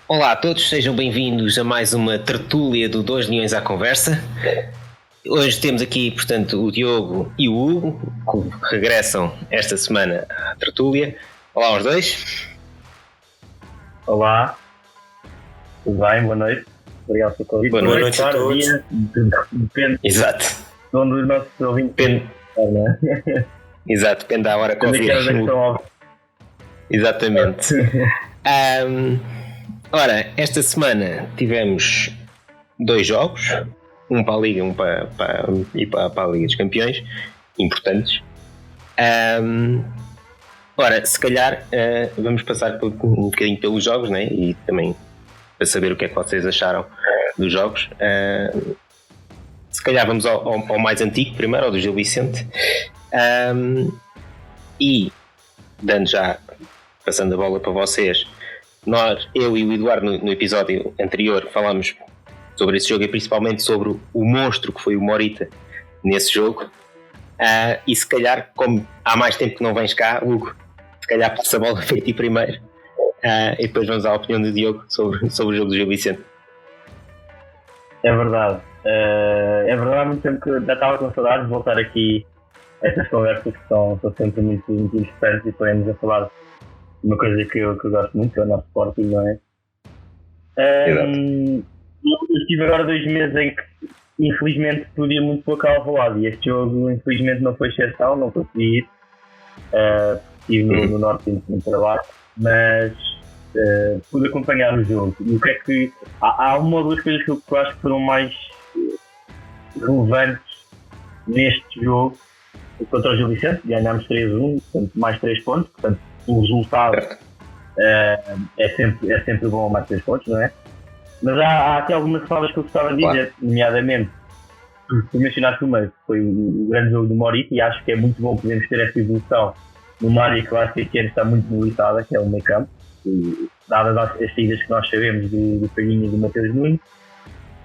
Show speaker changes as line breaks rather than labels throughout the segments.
Olá a todos, sejam bem-vindos a mais uma tertúlia do Dois Leões à Conversa. Hoje temos aqui, portanto, o Diogo e o Hugo, que regressam esta semana à tertúlia. Olá aos dois.
Olá, tudo bem? Boa noite. Obrigado pelo convite.
Boa noite
a todos.
Dia, depende
Exato.
de onde os nossos ouvintes
Depende,
não é?
exato, depende da hora que
Depende daquelas que
ouvirem.
estão ao
Exatamente. Ora, esta semana tivemos 2 jogos, um para a Liga, um para a Liga dos Campeões, importantes. Ora, se calhar vamos passar um bocadinho pelos jogos, né? E também para saber o que é que vocês acharam dos jogos. Se calhar vamos ao mais antigo primeiro, ao do Gil Vicente. E dando já, passando a bola para vocês, eu e o Eduardo no episódio anterior falámos sobre esse jogo e principalmente sobre o monstro que foi o Morita nesse jogo. E se calhar, como há mais tempo que não vens cá, Hugo, se calhar passa a bola para ti primeiro e depois vamos à opinião do Diogo sobre o jogo do Gil Vicente.
É verdade. É verdade, há muito tempo que já estava com saudades de voltar aqui a estas conversas que são sempre muito, muito interessantes e podemos a falar de uma coisa que eu gosto muito, que é o nosso Sporting, não é? Eu estive agora 2 meses em que infelizmente podia muito pouco ao Alvalade e este jogo infelizmente não foi exceção, não consegui ir. Estive no norte no trabalho, mas pude acompanhar o jogo. E o que é que há uma ou duas coisas que eu acho que foram mais relevantes neste jogo contra o Gil Vicente. Ganhámos 3-1, portanto, mais 3 pontos, portanto o resultado é sempre bom, mais 3 pontos, não é? Mas há aqui algumas falas que eu gostava de dizer, nomeadamente tu mencionaste o meio, que foi o grande jogo do Morita, e acho que é muito bom podermos ter essa evolução numa área que eu acho que este ano está muito debilitada, que é o meio campo, dadas as saídas que nós sabemos do Palhinha e do Mateus Nunes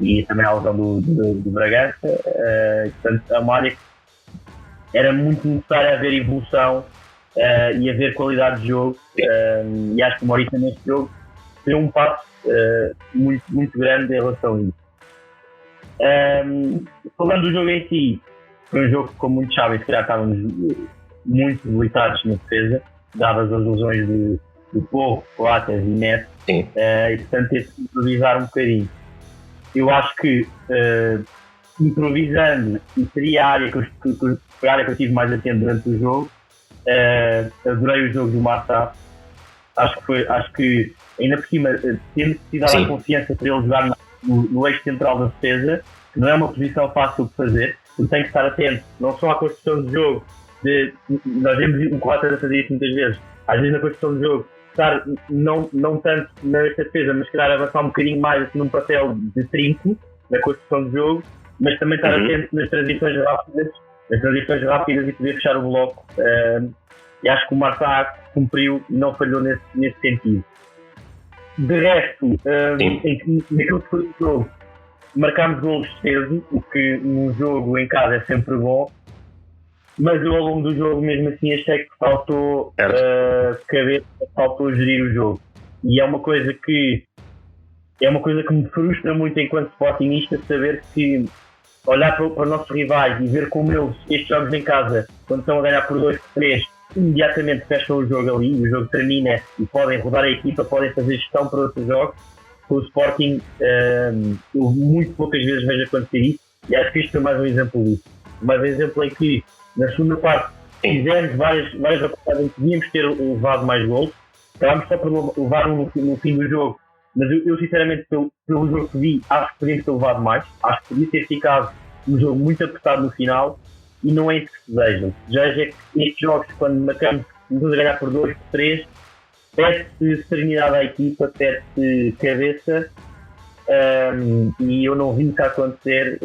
e também a lesão do Bragança. Portanto, é uma área que era muito necessário haver evolução e haver qualidade de jogo, e acho que o Morita neste jogo deu um passo muito, muito grande em relação a isso. Falando do jogo em si, foi um jogo que, como muitos sabem, se calhar estávamos muito debilitados na defesa, dadas as lesões do Porro, Coates e Neto, e portanto teve que improvisar um bocadinho. Eu acho que improvisando, e seria a área que eu tive mais atento durante o jogo. Adorei o jogo do Marta. Acho que ainda por cima temos que dar a confiança para ele jogar no eixo central da defesa, que não é uma posição fácil de fazer, porque tem que estar atento não só à construção do jogo, nós vemos o Coates a fazer isso muitas vezes, às vezes na construção do jogo, estar não tanto nesta defesa, mas calhar avançar um bocadinho mais assim, num papel de trinco na construção do jogo, mas também estar atento nas transições rápidas e poder fechar o bloco. E acho que o Marta cumpriu e não falhou nesse sentido. De resto, naquilo que foi o jogo, marcámos golos cedo, o que num jogo em casa é sempre bom, mas eu ao longo do jogo mesmo assim achei que faltou cabeça, faltou gerir o jogo. E é uma coisa que me frustra muito enquanto sportingista, saber que olhar para os nossos rivais e ver como eles, estes jogos em casa, quando estão a ganhar por 2, por 3, imediatamente fecham o jogo ali, o jogo termina e podem rodar a equipa, podem fazer gestão para outros jogos. Com o Sporting, eu muito poucas vezes vejo acontecer isso, e acho que isto é mais um exemplo disso. Mais um exemplo em que, na segunda parte, fizemos várias oportunidades em que devíamos ter levado mais gols, acabámos só por levar no fim do jogo, mas eu sinceramente, pelo jogo que vi, acho que podíamos ter levado mais, acho que podia ter ficado um jogo muito apertado no final, e não é isso que se deseja. O que se deseja é que estes jogos, quando marcamos a ganhar por 2, por 3, pede-se serenidade à equipa, pede-se cabeça, e eu não vi isso acontecer,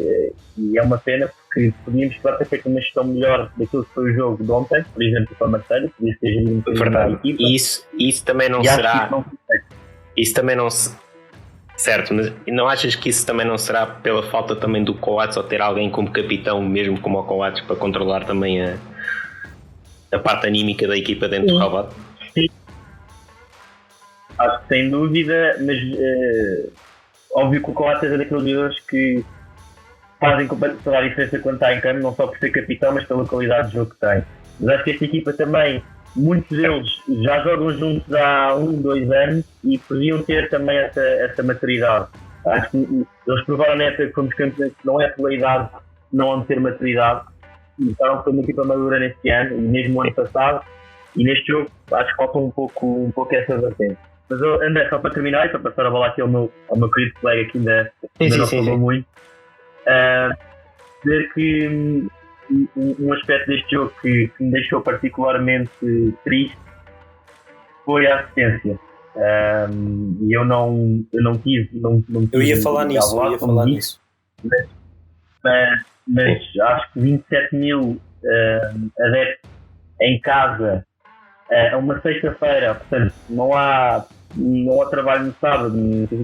e é uma pena, porque podíamos ter feito uma gestão melhor daquilo que foi o jogo de ontem, por exemplo, para a Marcelo, podia ter gerido um bocadinho a equipa.
E isso também não será... Isso também não se... Certo, mas não achas que isso também não será pela falta também do Coates, ou ter alguém como capitão, mesmo como o Coates, para controlar também a parte anímica da equipa dentro do relvado?
Acho que sem dúvida, mas óbvio que o Coates é daqueles jogadores que fazem toda a diferença quando está em campo, não só por ser capitão, mas pela qualidade de jogo que tem. Mas acho que esta equipa também, muitos deles já jogam juntos há 2 anos e podiam ter também essa maturidade. Acho que eles provaram na época que fomos campeões que não é pela idade, não vão ter maturidade. E estavam com uma equipa madura neste ano e mesmo o ano passado. E neste jogo acho que falta um pouco essa vertente. Mas André, só para terminar e para passar a bola aqui ao meu querido colega que ainda não falou muito, dizer que um aspecto deste jogo que me deixou particularmente triste foi a assistência. E eu não tive.
Eu ia falar nisso.
Mas acho que 27 mil adeptos em casa a uma sexta-feira, portanto, não há trabalho no sábado,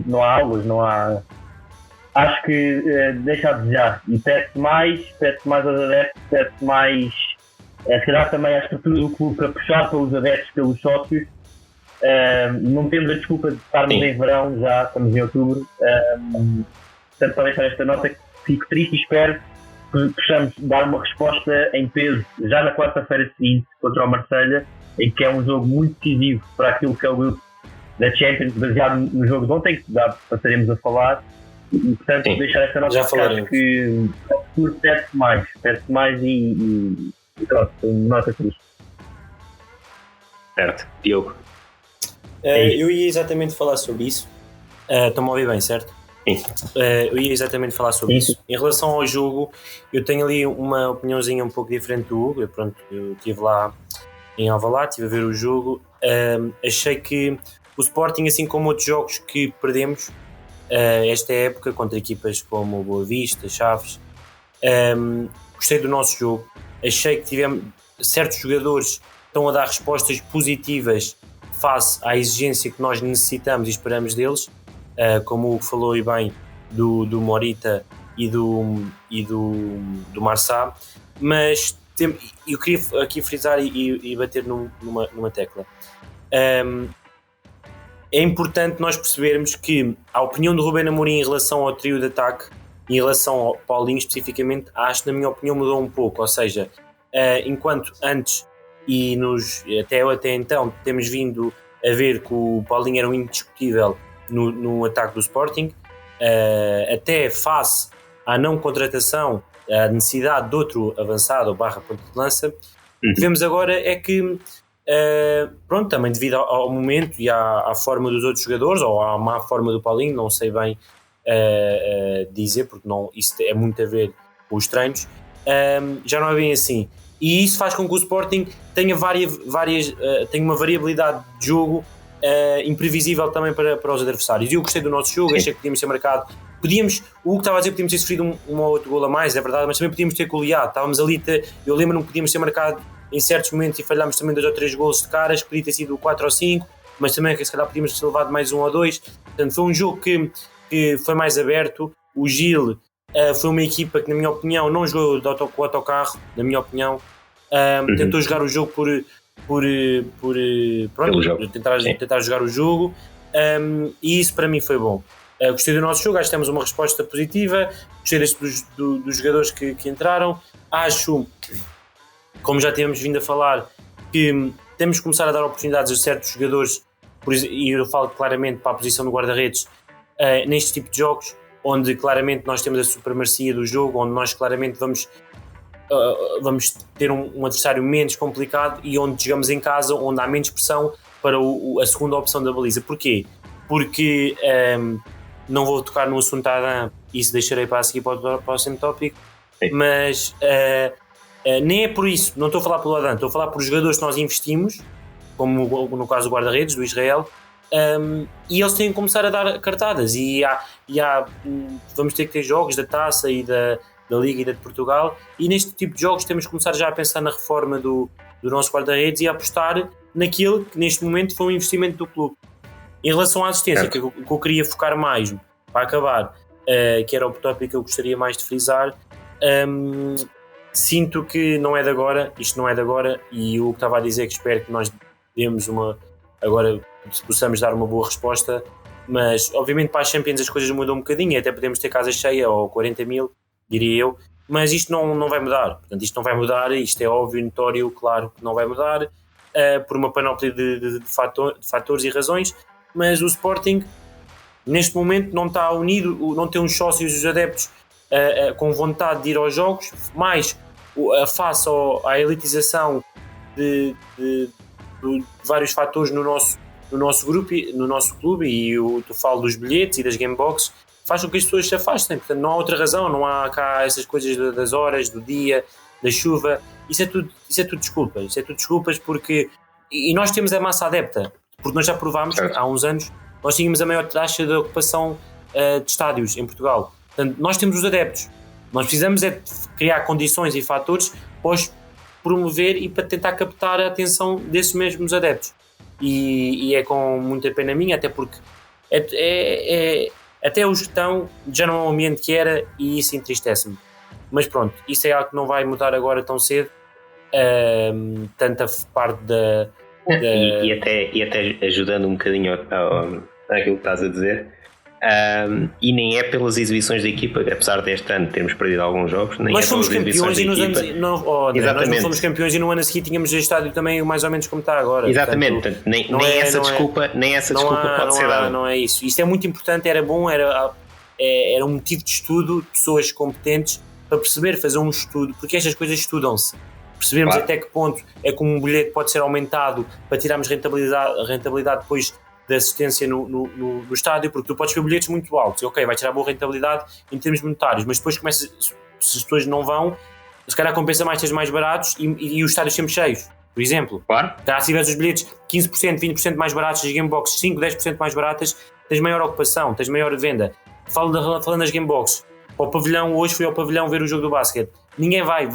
não há aulas, não há. Acho que deixa a desejar e pede-se mais aos adeptos, pede-se mais, se calhar também a estrutura do clube para puxar pelos adeptos, pelos sócios. Não temos a desculpa de estarmos em verão, já estamos em outubro. Portanto, para deixar esta nota, fico triste e espero que possamos dar uma resposta em peso já na quarta-feira seguinte contra o Marselha, em que é um jogo muito decisivo para aquilo que é o grupo da Champions, baseado no jogo de ontem, que passaremos a falar. E, portanto, deixar esta nota,
já falaremos.
Que o futuro perde-se mais e pronto, nota triste.
Certo, Diogo.
Eu ia exatamente falar sobre isso. Estão-me a ouvir bem, certo?
Sim.
Eu ia exatamente falar sobre isso. Em relação ao jogo, eu tenho ali uma opiniãozinha um pouco diferente do Hugo. Eu estive lá em Alvalade, estive a ver o jogo. Achei que o Sporting, assim como outros jogos que perdemos esta época, contra equipas como o Boa Vista, Chaves, gostei do nosso jogo. Achei que tivemos certos jogadores que estão a dar respostas positivas face à exigência que nós necessitamos e esperamos deles, como o Hugo falou e bem do Morita e do Marçá, mas eu queria aqui frisar e bater numa tecla. É importante nós percebermos que a opinião do Ruben Amorim em relação ao trio de ataque, em relação ao Paulinho especificamente, acho que na minha opinião mudou um pouco, ou seja, enquanto antes e até então temos vindo a ver que o Paulinho era um indiscutível no ataque do Sporting, até face à não contratação, à necessidade de outro avançado ou barra ponta de lança, o que vemos agora é que pronto, também devido ao momento e à forma dos outros jogadores ou à má forma do Paulinho, não sei bem dizer, porque isso é muito a ver com os treinos, já não é bem assim, e isso faz com que o Sporting tenha tenha uma variabilidade de jogo imprevisível também para os adversários. E eu gostei do nosso jogo. Sim. Achei que podíamos ter marcado, o Hugo estava a dizer que podíamos ter sofrido um ou outro gol a mais, é verdade, mas também podíamos ter goleado, estávamos ali, eu lembro-me que podíamos ter marcado em certos momentos e falhámos também 2 ou 3 gols de caras, que podia ter sido 4 ou 5, mas também que se calhar podíamos ter levado mais 1 ou 2, portanto foi um jogo que foi mais aberto. O Gil foi uma equipa que, na minha opinião, não jogou com o autocarro, na minha opinião, tentou jogar o jogo por tentar jogar o jogo, e isso para mim foi bom. Gostei do nosso jogo, acho que temos uma resposta positiva, gostei dos jogadores que entraram, acho, como já tínhamos vindo a falar, que temos que começar a dar oportunidades a certos jogadores, e eu falo claramente para a posição do guarda-redes, neste tipo de jogos, onde claramente nós temos a supremacia do jogo, onde nós claramente vamos ter um adversário menos complicado e onde jogamos em casa, onde há menos pressão para a segunda opção da baliza. Porquê? Porque não vou tocar no assunto Adam, isso deixarei para a seguir para o próximo tópico, mas nem é por isso, não estou a falar pelo Adam, estou a falar por jogadores que nós investimos, como no caso do guarda-redes, do Israel, e eles têm que começar a dar cartadas, e vamos ter que ter jogos da Taça e da Liga e da de Portugal, e neste tipo de jogos temos que começar já a pensar na reforma do nosso guarda-redes e a apostar naquilo que neste momento foi um investimento do clube. Em relação à assistência, que eu queria focar mais para acabar, que era o tópico que eu gostaria mais de frisar, sinto que isto não é de agora, e o que estava a dizer que espero que nós demos agora se possamos dar uma boa resposta, mas obviamente para as Champions as coisas mudam um bocadinho, até podemos ter casa cheia ou 40 mil, diria eu, mas isto não vai mudar, portanto isto não vai mudar, isto é óbvio, notório, claro que não vai mudar, por uma panóplia de fatores e razões, mas o Sporting neste momento não está unido, não tem uns sócios e os adeptos com vontade de ir aos jogos, mais face à elitização de vários fatores no nosso grupo, no nosso clube, e eu falo dos bilhetes e das gamebox, faz com que as pessoas se afastem. Portanto, não há outra razão, não há cá essas coisas das horas, do dia, da chuva, isso é tudo desculpas, porque e nós temos a massa adepta, porque nós já provámos há uns anos, nós tínhamos a maior taxa de ocupação de estádios em Portugal. Portanto, nós temos os adeptos, nós precisamos é criar condições e fatores para os promover e para tentar captar a atenção desses mesmos adeptos, e é com muita pena minha, até porque até os que estão já não é o ambiente que era, e isso entristece-me, mas pronto, isso é algo que não vai mudar agora tão cedo, tanta parte da
e até ajudando um bocadinho àquilo que estás a dizer, e nem é pelas exibições da equipa, apesar deste ano termos perdido alguns jogos, nem
nós
é
fomos
pelas
campeões e
exibições da equipa.
nós não fomos campeões e no ano a seguir tínhamos o estádio também mais ou menos como está agora.
Exatamente, portanto, nem essa desculpa pode ser dada.
Não é isso. Isto é muito importante, era bom, era um motivo de estudo de pessoas competentes para perceber, fazer um estudo, porque estas coisas estudam-se. Percebermos até que ponto é que um bilhete pode ser aumentado para tirarmos rentabilidade depois da assistência no estádio, porque tu podes ver bilhetes muito altos e ok, vai tirar boa rentabilidade em termos monetários, mas depois se as pessoas não vão, se calhar compensa mais ter mais baratos e os estádios sempre cheios, por exemplo.
Claro.
Se tiveres os bilhetes 15%, 20% mais baratos, as gameboxes 5, 10% mais baratas, tens maior ocupação, tens maior venda. Falando das gameboxes, hoje fui ao pavilhão ver o jogo do basquete, ninguém vai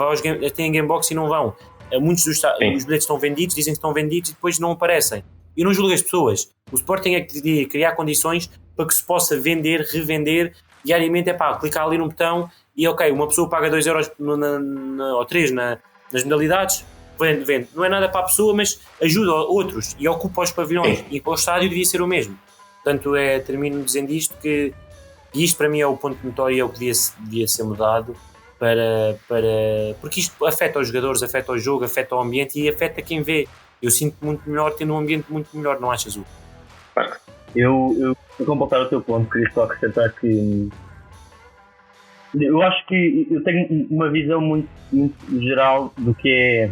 tem gamebox e não vão. Muitos os bilhetes estão vendidos, dizem que estão vendidos e depois não aparecem. Eu não julgo as pessoas. O Sporting é que devia criar condições para que se possa vender, revender diariamente. Clicar ali num botão e ok, uma pessoa paga 2€ ou 3 nas modalidades, vende. Não é nada para a pessoa, mas ajuda outros e ocupa os pavilhões. E para o estádio devia ser o mesmo. Portanto, termino dizendo isto, que isto para mim é o ponto notório, é o que devia ser mudado, porque isto afeta os jogadores, afeta o jogo, afeta o ambiente e afeta quem vê. Eu sinto muito melhor tendo um ambiente muito melhor, não achas, Hugo?
Eu vou completar o teu ponto, queria só acrescentar que eu acho que eu tenho uma visão muito, muito geral do que é,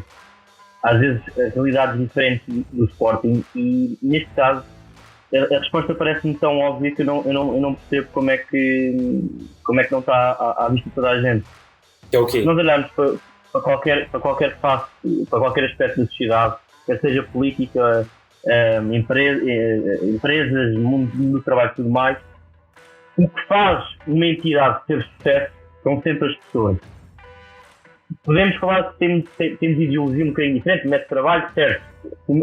às vezes, as realidades diferentes do Sporting, e neste caso a resposta parece-me tão óbvia que eu não percebo como é que não está à vista de toda a gente.
É o quê?
Se nós olharmos para qualquer face, para qualquer aspecto da sociedade, quer seja política, empresas, mundo do trabalho e tudo mais, o que faz uma entidade ter sucesso são sempre as pessoas. Podemos falar que temos ideologia um bocadinho diferente, método de trabalho, certo,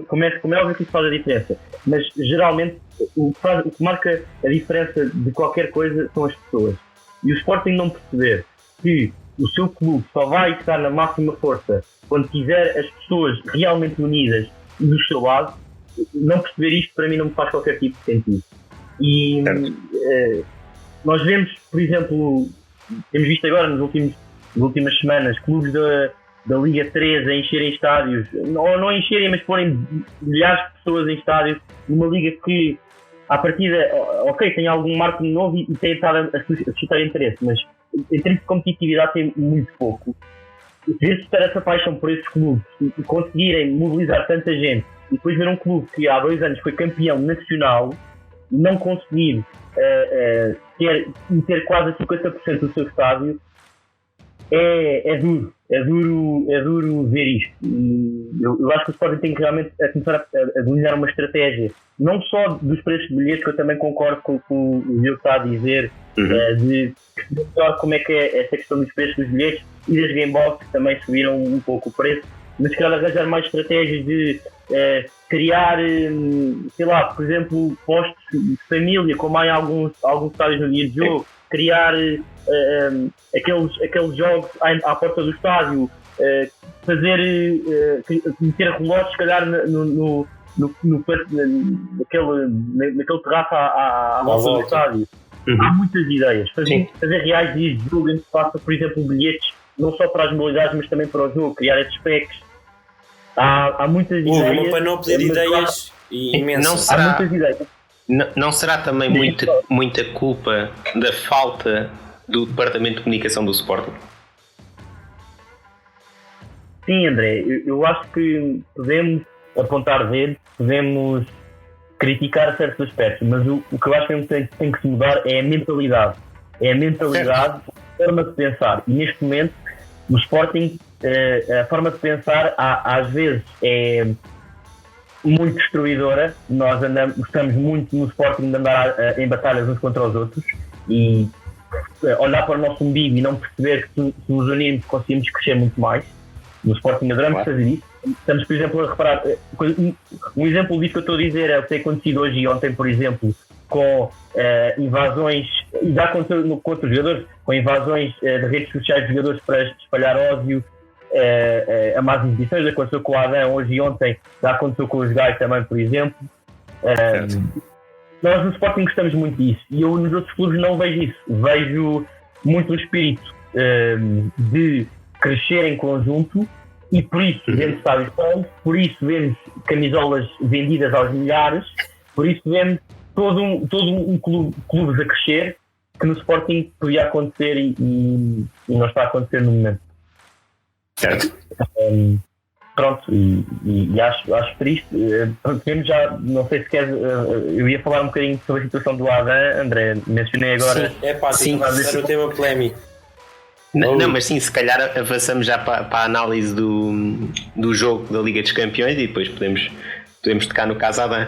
como é óbvio que isso faz a diferença, mas geralmente o que marca a diferença de qualquer coisa são as pessoas. E o Sporting não perceber que o seu clube só vai estar na máxima força quando tiver as pessoas realmente unidas do seu lado, não perceber isto para mim não me faz qualquer tipo de sentido. E nós vemos, por exemplo, temos visto agora nas últimas semanas clubes da Liga 3 a encherem estádios, ou não encherem, mas porem milhares de pessoas em estádios, numa liga que à partida, ok, tem algum marketing novo e tem estado a suscitar interesse, mas em termos de competitividade tem muito pouco. Ver-se ter essa paixão por esses clubes e conseguirem mobilizar tanta gente, e depois ver um clube que há 2 anos foi campeão nacional e não conseguir ter quase 50% do seu estádio, é duro ver isto. Eu acho que o Sporting tem que realmente começar a delinear uma estratégia, não só dos preços de bilhetes, que eu também concordo com o que o Diogo está a dizer, de melhor como é que é essa questão dos preços dos bilhetes e das gamebox, que também subiram um pouco o preço, mas quero arranjar mais estratégias de criar, sei lá, por exemplo, postos de família, como há em alguns estádios no dia de jogo, criar aqueles jogos à porta do estádio, meter relógios, se calhar, naquele terraço à volta do estádio. Há muitas ideias. Fazer reais dias de jogo em que se passa, por exemplo, bilhetes, não só para as modalidades, mas também para o jogo, criar esses packs. Há muitas ideias.
Uma panóplia de ideias imensas.
Há muitas ideias.
Não será também muita culpa da falta do Departamento de Comunicação do Sporting?
Sim, André, eu acho que podemos apontar dedos, podemos criticar certos aspectos, mas o que eu acho que tem que se mudar é a mentalidade. É a mentalidade, a forma de pensar. E neste momento, no Sporting, a forma de pensar às vezes é muito destruidora. Nós gostamos muito no Sporting de andar em batalhas uns contra os outros e olhar para o nosso umbigo e não perceber que se nos unirmos conseguimos crescer muito mais. No Sporting adoramos fazer isso. Estamos, por exemplo, a reparar. Um exemplo disso que eu estou a dizer é o que tem acontecido hoje e ontem, por exemplo, com invasões, e já aconteceu com outros jogadores, com invasões de redes sociais de jogadores para espalhar ódio, a más exibições. Aconteceu com o Adam hoje e ontem, já aconteceu com os Gai também, por exemplo. Nós no Sporting gostamos muito disso e eu nos outros clubes não vejo isso. Vejo muito o espírito de crescer em conjunto e por isso vemos estádios cheios, por isso vemos camisolas vendidas aos milhares, por isso vemos todo um clubes a crescer que no Sporting podia acontecer e não está a acontecer no momento.
Certo.
Pronto, e acho triste. Podemos já, não sei se quer, eu ia falar um bocadinho sobre a situação do Adam, André, mencionei agora.
Sim, era o tema polémico.
Não, mas sim, se calhar avançamos já para a análise do jogo da Liga dos Campeões e depois podemos tocar no caso Adam.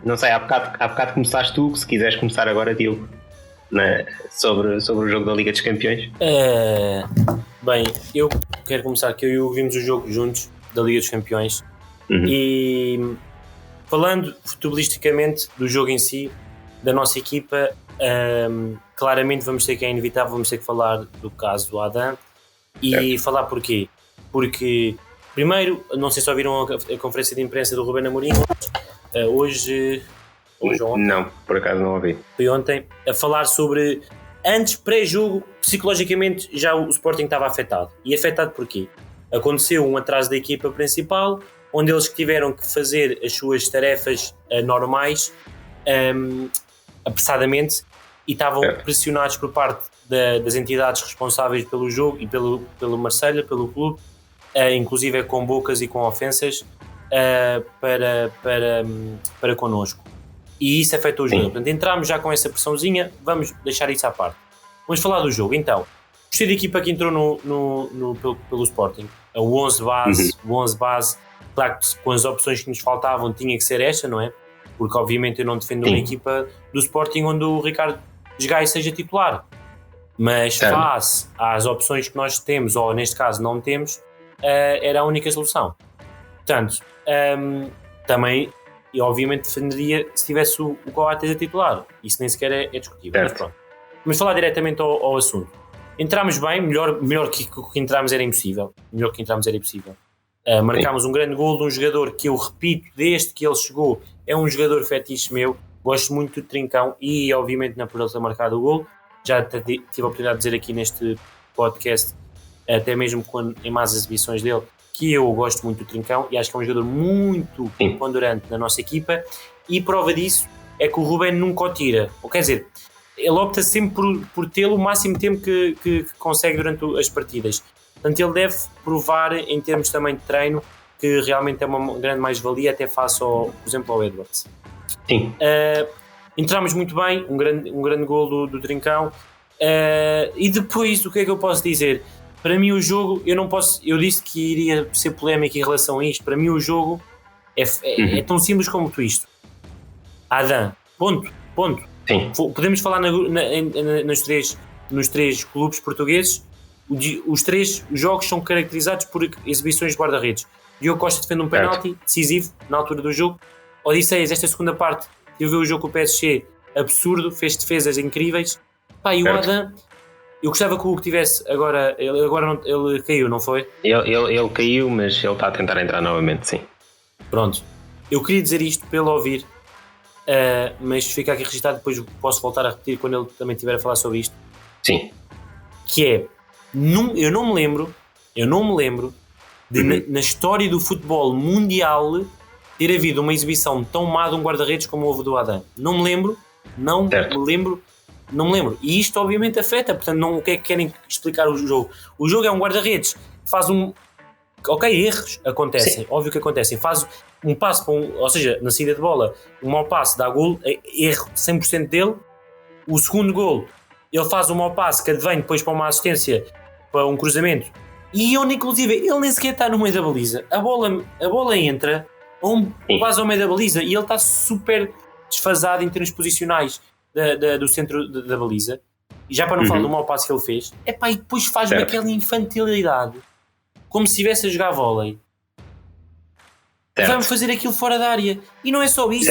Não sei, há bocado começaste tu, se quiseres começar agora, Diogo, sobre o jogo da Liga dos Campeões.
Bem, eu quero começar que eu e o vimos o jogo juntos da Liga dos Campeões e falando futebolisticamente do jogo em si, da nossa equipa, claramente vamos ter que é inevitável, vamos ter que falar do caso do Adam e falar porquê. Porque, primeiro, não sei se ouviram a conferência de imprensa do Ruben Amorim hoje ontem?
Não, por acaso não ouvi.
Foi ontem, a falar sobre, antes, pré-jogo, psicologicamente já o Sporting estava afetado. E afetado porquê? Aconteceu um atraso da equipa principal, onde eles tiveram que fazer as suas tarefas normais apressadamente e estavam pressionados por parte das entidades responsáveis pelo jogo e pelo Marselha, pelo clube, inclusive com bocas e com ofensas para connosco. E isso afetou o jogo. Portanto, entramos já com essa pressãozinha, vamos deixar isso à parte. Vamos falar do jogo. Então, gostei da equipa que entrou pelo Sporting. O 11 base, claro que com as opções que nos faltavam tinha que ser esta, não é? Porque obviamente eu não defendo uma equipa do Sporting onde o Ricardo Gai seja titular. Mas face às opções que nós temos, ou neste caso não temos, era a única solução. Portanto, também, e obviamente defenderia se tivesse o Coates a titular. Isso nem sequer é discutível. Mas pronto. Vamos falar diretamente ao assunto. Entramos bem, melhor que entramos era impossível. Marcámos um grande gol de um jogador que eu repito, desde que ele chegou, é um jogador fetiche meu. Gosto muito do Trincão e obviamente não por ele ter marcado o gol. Já tive a oportunidade de dizer aqui neste podcast, até mesmo em más exibições dele, que eu gosto muito do Trincão e acho que é um jogador muito ponderante na nossa equipa, e prova disso é que o Ruben nunca o tira, ou quer dizer, ele opta sempre por tê-lo o máximo tempo que consegue durante as partidas. Portanto, ele deve provar em termos também de treino que realmente é uma grande mais-valia até face, por exemplo, ao Edwards.
Sim.
Entramos muito bem, um grande gol do Trincão, e depois o que é que eu posso dizer? Para mim o jogo, eu disse que iria ser polémico em relação a isto. Para mim o jogo é tão simples como isto. Adam, ponto.
Sim.
Podemos falar nos três clubes portugueses. Os três jogos são caracterizados por exibições de guarda-redes. Diogo Costa defende um penalti decisivo na altura do jogo. Odisseias, esta segunda parte, tive a ver o jogo com o PSG, absurdo, fez defesas incríveis. E o Adam, eu gostava que o Hugo tivesse agora ele caiu, não foi?
Ele caiu, mas ele está a tentar entrar novamente, sim.
Pronto. eu queria dizer isto pelo ouvir, mas fica aqui registado, depois posso voltar a repetir quando ele também estiver a falar sobre isto.
Sim.
Que é, eu não me lembro de, na história do futebol mundial, ter havido uma exibição tão má de um guarda-redes como houve do Adam. Não me lembro. E isto obviamente afeta, portanto, o que é que querem explicar o jogo? O jogo é um guarda-redes, faz erros acontecem, óbvio que acontecem, faz um passo para ou seja, na saída de bola, um mau passe dá golo, erro 100% dele. O segundo golo, ele faz um mau passe que advém depois para uma assistência, para um cruzamento, e inclusive ele nem sequer está no meio da baliza, a bola entra quase ao meio da baliza e ele está super desfasado em termos posicionais do centro da baliza, e já para não falar do mau passe que ele fez, e depois faz aquela infantilidade como se estivesse a jogar vôlei. Vamos fazer aquilo fora da área, e não é só isso.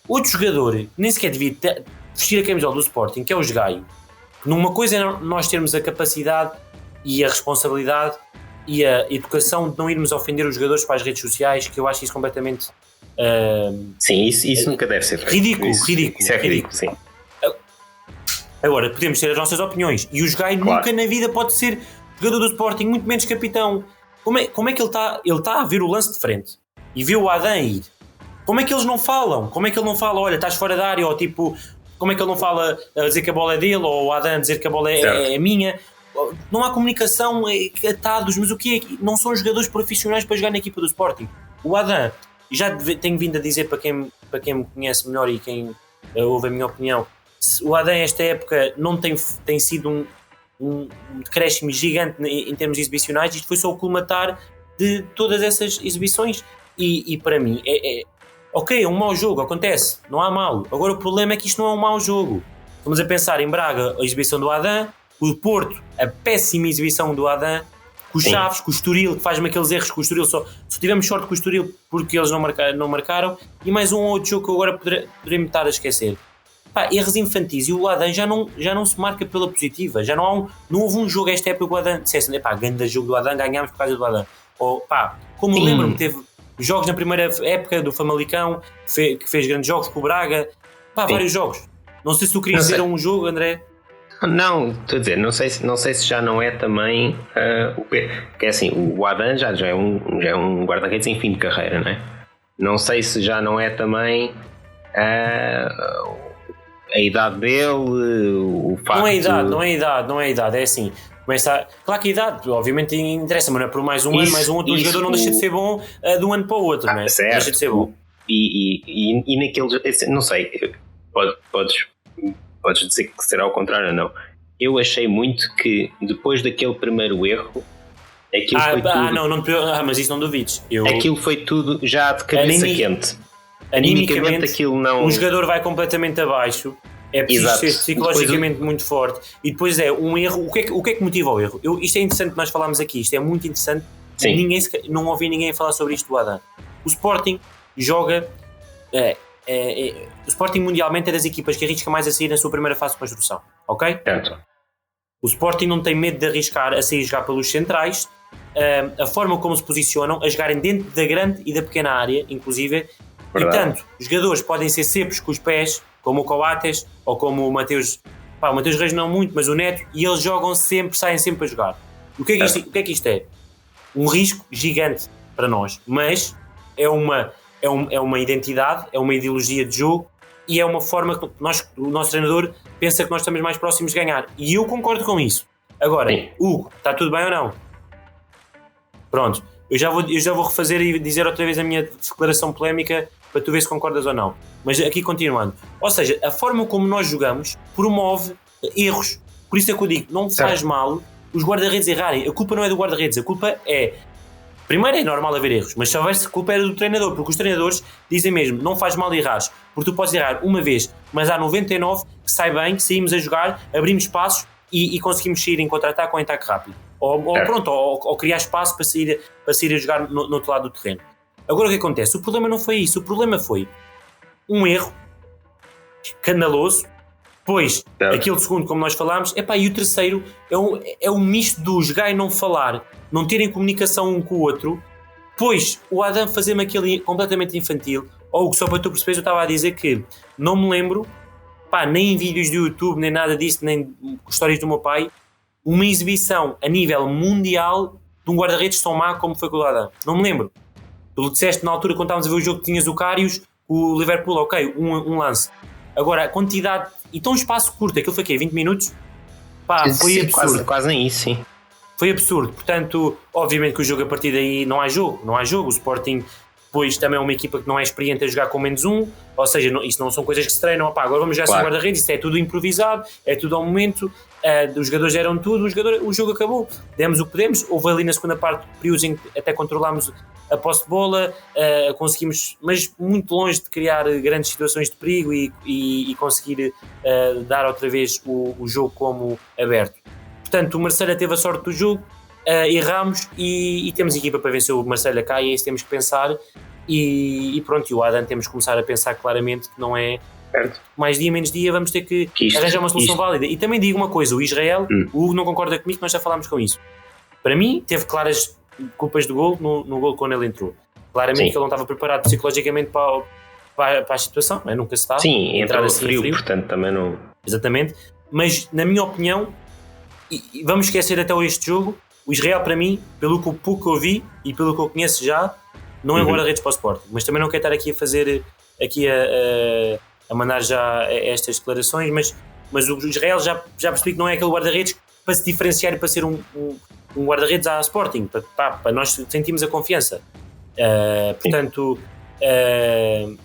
Outro jogador nem sequer devia vestir a camisola do Sporting, que é o Gaio. Numa coisa é nós termos a capacidade e a responsabilidade e a educação de não irmos ofender os jogadores para as redes sociais, que eu acho isso completamente
sim, isso nunca deve ser feito.
Ridículo.
Isso é ridículo, sim.
Agora, podemos ter as nossas opiniões, e o Gaio nunca na vida pode ser jogador do Sporting, muito menos capitão. Como é que ele está a ver o lance de frente e vê o Adam ir? Como é que eles não falam? Como é que ele não fala, olha, estás fora da área, ou tipo, como é que ele não fala a dizer que a bola é dele, ou o Adam a dizer que a bola é minha? Não há comunicação, atados, mas o que é? Não são jogadores profissionais para jogar na equipa do Sporting. O Adam, já tenho vindo a dizer para quem me conhece melhor e quem ouve a minha opinião, o Adam esta época não tem sido um decréscimo gigante em termos exibicionais. Isto foi só o colmatar de todas essas exibições, e para mim ok, é um mau jogo, acontece, não há mal. Agora o problema é que isto não é um mau jogo. Estamos a pensar em Braga, a exibição do Adam, o Porto, a péssima exibição do Adam, com os Chaves, com o Estoril, que faz-me aqueles erros com o Estoril, só tivemos sorte com o Estoril porque eles não marcaram, e mais um outro jogo que eu agora poderei-me estar a esquecer. Erros infantis, e o Adam já não se marca pela positiva. Já não houve um jogo esta época que o Adam dissesse, grande jogo do Adam, ganhámos por causa do Adam. Ou como eu lembro-me, teve jogos na primeira época do Famalicão, que fez grandes jogos com o Braga, vários jogos. Não sei se tu querias dizer um jogo, André.
Não, estou a dizer, não sei se já não é também porque é assim, o Adam já é um guarda-redes em fim de carreira, não é? Não sei se já não é também a idade dele, o facto...
Não é idade, é assim. Claro que a idade, obviamente, interessa, mas não é por mais um ano, mais um outro jogador não deixa de ser bom de um ano para o outro, não é?
Certo.
Deixa de ser bom.
E naqueles... Não sei, podes dizer que será ao contrário ou não. Eu achei muito que depois daquele primeiro erro, aquilo foi tudo...
mas isso não duvides.
Aquilo foi tudo já de cabeça quente.
Animicamente
aquilo não...
Um jogador vai completamente abaixo, é preciso ser psicologicamente muito forte, e depois um erro. O que é que motiva o erro? Isto é interessante que nós falámos aqui, isto é muito interessante. Não ouvi ninguém falar sobre isto do Adam. O Sporting joga o Sporting mundialmente é das equipas que arrisca mais a sair na sua primeira fase de construção, ok?
Certo.
O Sporting não tem medo de arriscar a sair jogar pelos centrais, a forma como se posicionam, a jogarem dentro da grande e da pequena área, inclusive. Verdade. E tanto, os jogadores podem ser secos com os pés, como o Coates ou como o Mateus. O Mateus Reis não muito, mas o Neto, e eles jogam sempre, saem sempre a jogar. O que é que isto é? Um risco gigante para nós, mas é uma identidade, é uma ideologia de jogo, e é uma forma que o nosso treinador pensa que nós estamos mais próximos de ganhar. E eu concordo com isso. Agora, Hugo, está tudo bem ou não? Pronto, eu já vou refazer e dizer outra vez a minha declaração polémica para tu ver se concordas ou não. Mas aqui continuando. Ou seja, a forma como nós jogamos promove erros. Por isso é que eu digo, não faz mal os guarda-redes errarem. A culpa não é do guarda-redes, a culpa é... Primeiro é normal haver erros, mas se houvesse culpa era do treinador, porque os treinadores dizem mesmo, não faz mal errares, porque tu podes errar uma vez, mas há 99 que sai bem, saímos a jogar, abrimos espaços e conseguimos sair em contra-ataque ou em ataque rápido. Ou criar espaço para sair a jogar no outro lado do terreno. Agora o que acontece? O problema não foi isso, o problema foi um erro escandaloso, depois aquele segundo, como nós falámos, e o terceiro é um misto do jogar e não falar, não terem comunicação um com o outro, depois o Adam fazer-me aquele completamente infantil, ou só para tu perceberes, eu estava a dizer que não me lembro, nem em vídeos do YouTube, nem nada disso, nem histórias do meu pai, uma exibição a nível mundial de um guarda-redes tão má como foi com o Adam. Não me lembro. Tu disseste na altura, quando estávamos a ver o jogo, que tinhas o Karius, o Liverpool, ok, um lance. Agora, a quantidade, e tão espaço curto, aquilo foi o quê? 20 minutos? Foi absurdo.
Quase nem isso, sim.
Foi absurdo. Portanto, obviamente que o jogo a partir daí não há jogo. O Sporting depois também é uma equipa que não é experiente a jogar com menos um, ou seja, isso não são coisas que se treinam. Agora vamos jogar sem guarda-redes, isso é tudo improvisado, é tudo ao momento. Os jogadores eram tudo, o jogo acabou. Demos o que podemos. Houve ali na segunda parte períodos em que até controlámos a posse de bola, conseguimos, mas muito longe de criar grandes situações de perigo e conseguir dar outra vez o jogo como aberto. Portanto, o Marselha teve a sorte do jogo, erramos e temos equipa para vencer o Marselha cá, e é isso que temos que pensar. E pronto, e o Adam temos que começar a pensar claramente que não é
certo.
Mais dia, menos dia, vamos ter que arranjar uma solução válida. E também digo uma coisa: o Israel, o Hugo não concorda comigo, nós já falámos com isso. Para mim, teve claras culpas do gol no gol quando ele entrou. Claramente que ele não estava preparado psicologicamente para a situação, nunca se está.
Sim, entrar assim frio, portanto também não.
Exatamente, mas na minha opinião, e vamos esquecer até este jogo, o Israel, para mim, pelo que pouco que eu vi e pelo que eu conheço já, não é guarda-redes para o Sporting. Mas também não quero estar aqui a fazer a mandar já estas declarações, mas o Israel já percebi que não é aquele guarda-redes para se diferenciar e para ser um guarda-redes à Sporting, para nós sentimos a confiança. Portanto,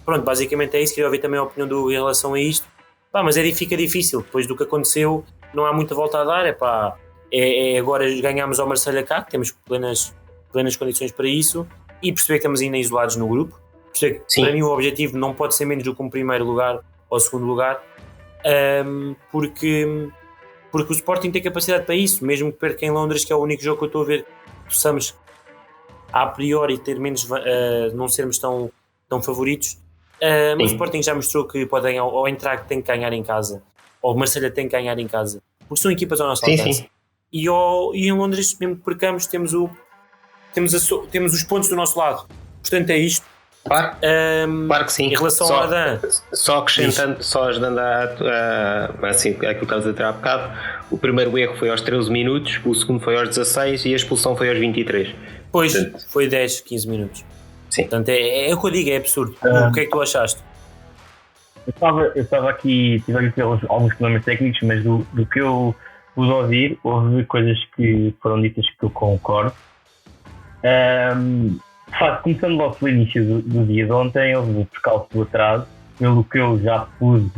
pronto, basicamente é isso. Queria ouvir também a opinião do em relação a isto. Mas fica difícil, depois do que aconteceu, não há muita volta a dar. Agora ganhamos ao Marselha cá, que temos plenas condições para isso, e perceber que estamos ainda isolados no grupo. Perceber que, para mim, o objetivo não pode ser menos do que um primeiro lugar ou segundo lugar, porque o Sporting tem capacidade para isso, mesmo que perca em Londres, que é o único jogo que eu estou a ver que possamos a priori ter menos, não sermos tão favoritos. Mas o Sporting já mostrou que pode ganhar, ou entrar que tem que ganhar em casa, ou o Marselha tem que ganhar em casa, porque são equipas ao nosso alcance.
Sim.
E em Londres, mesmo que percamos, temos os pontos do nosso lado. Portanto, é isto.
Claro que sim.
Em relação ao Adam,
só acrescentando, só ajudando assim, aquilo que estavas a dizer há bocado, o primeiro erro foi aos 13 minutos, o segundo foi aos 16 e a expulsão foi aos 23.
Pois, portanto, foi 10, 15 minutos.
Sim.
Portanto, é o que eu digo, é absurdo. O que é que tu achaste?
Eu estava aqui, tive aqui alguns problemas técnicos, mas do que eu pude ouvir, houve coisas que foram ditas que eu concordo. De facto, começando logo pelo início do dia de ontem, houve o percalço do atraso. Pelo que eu já pude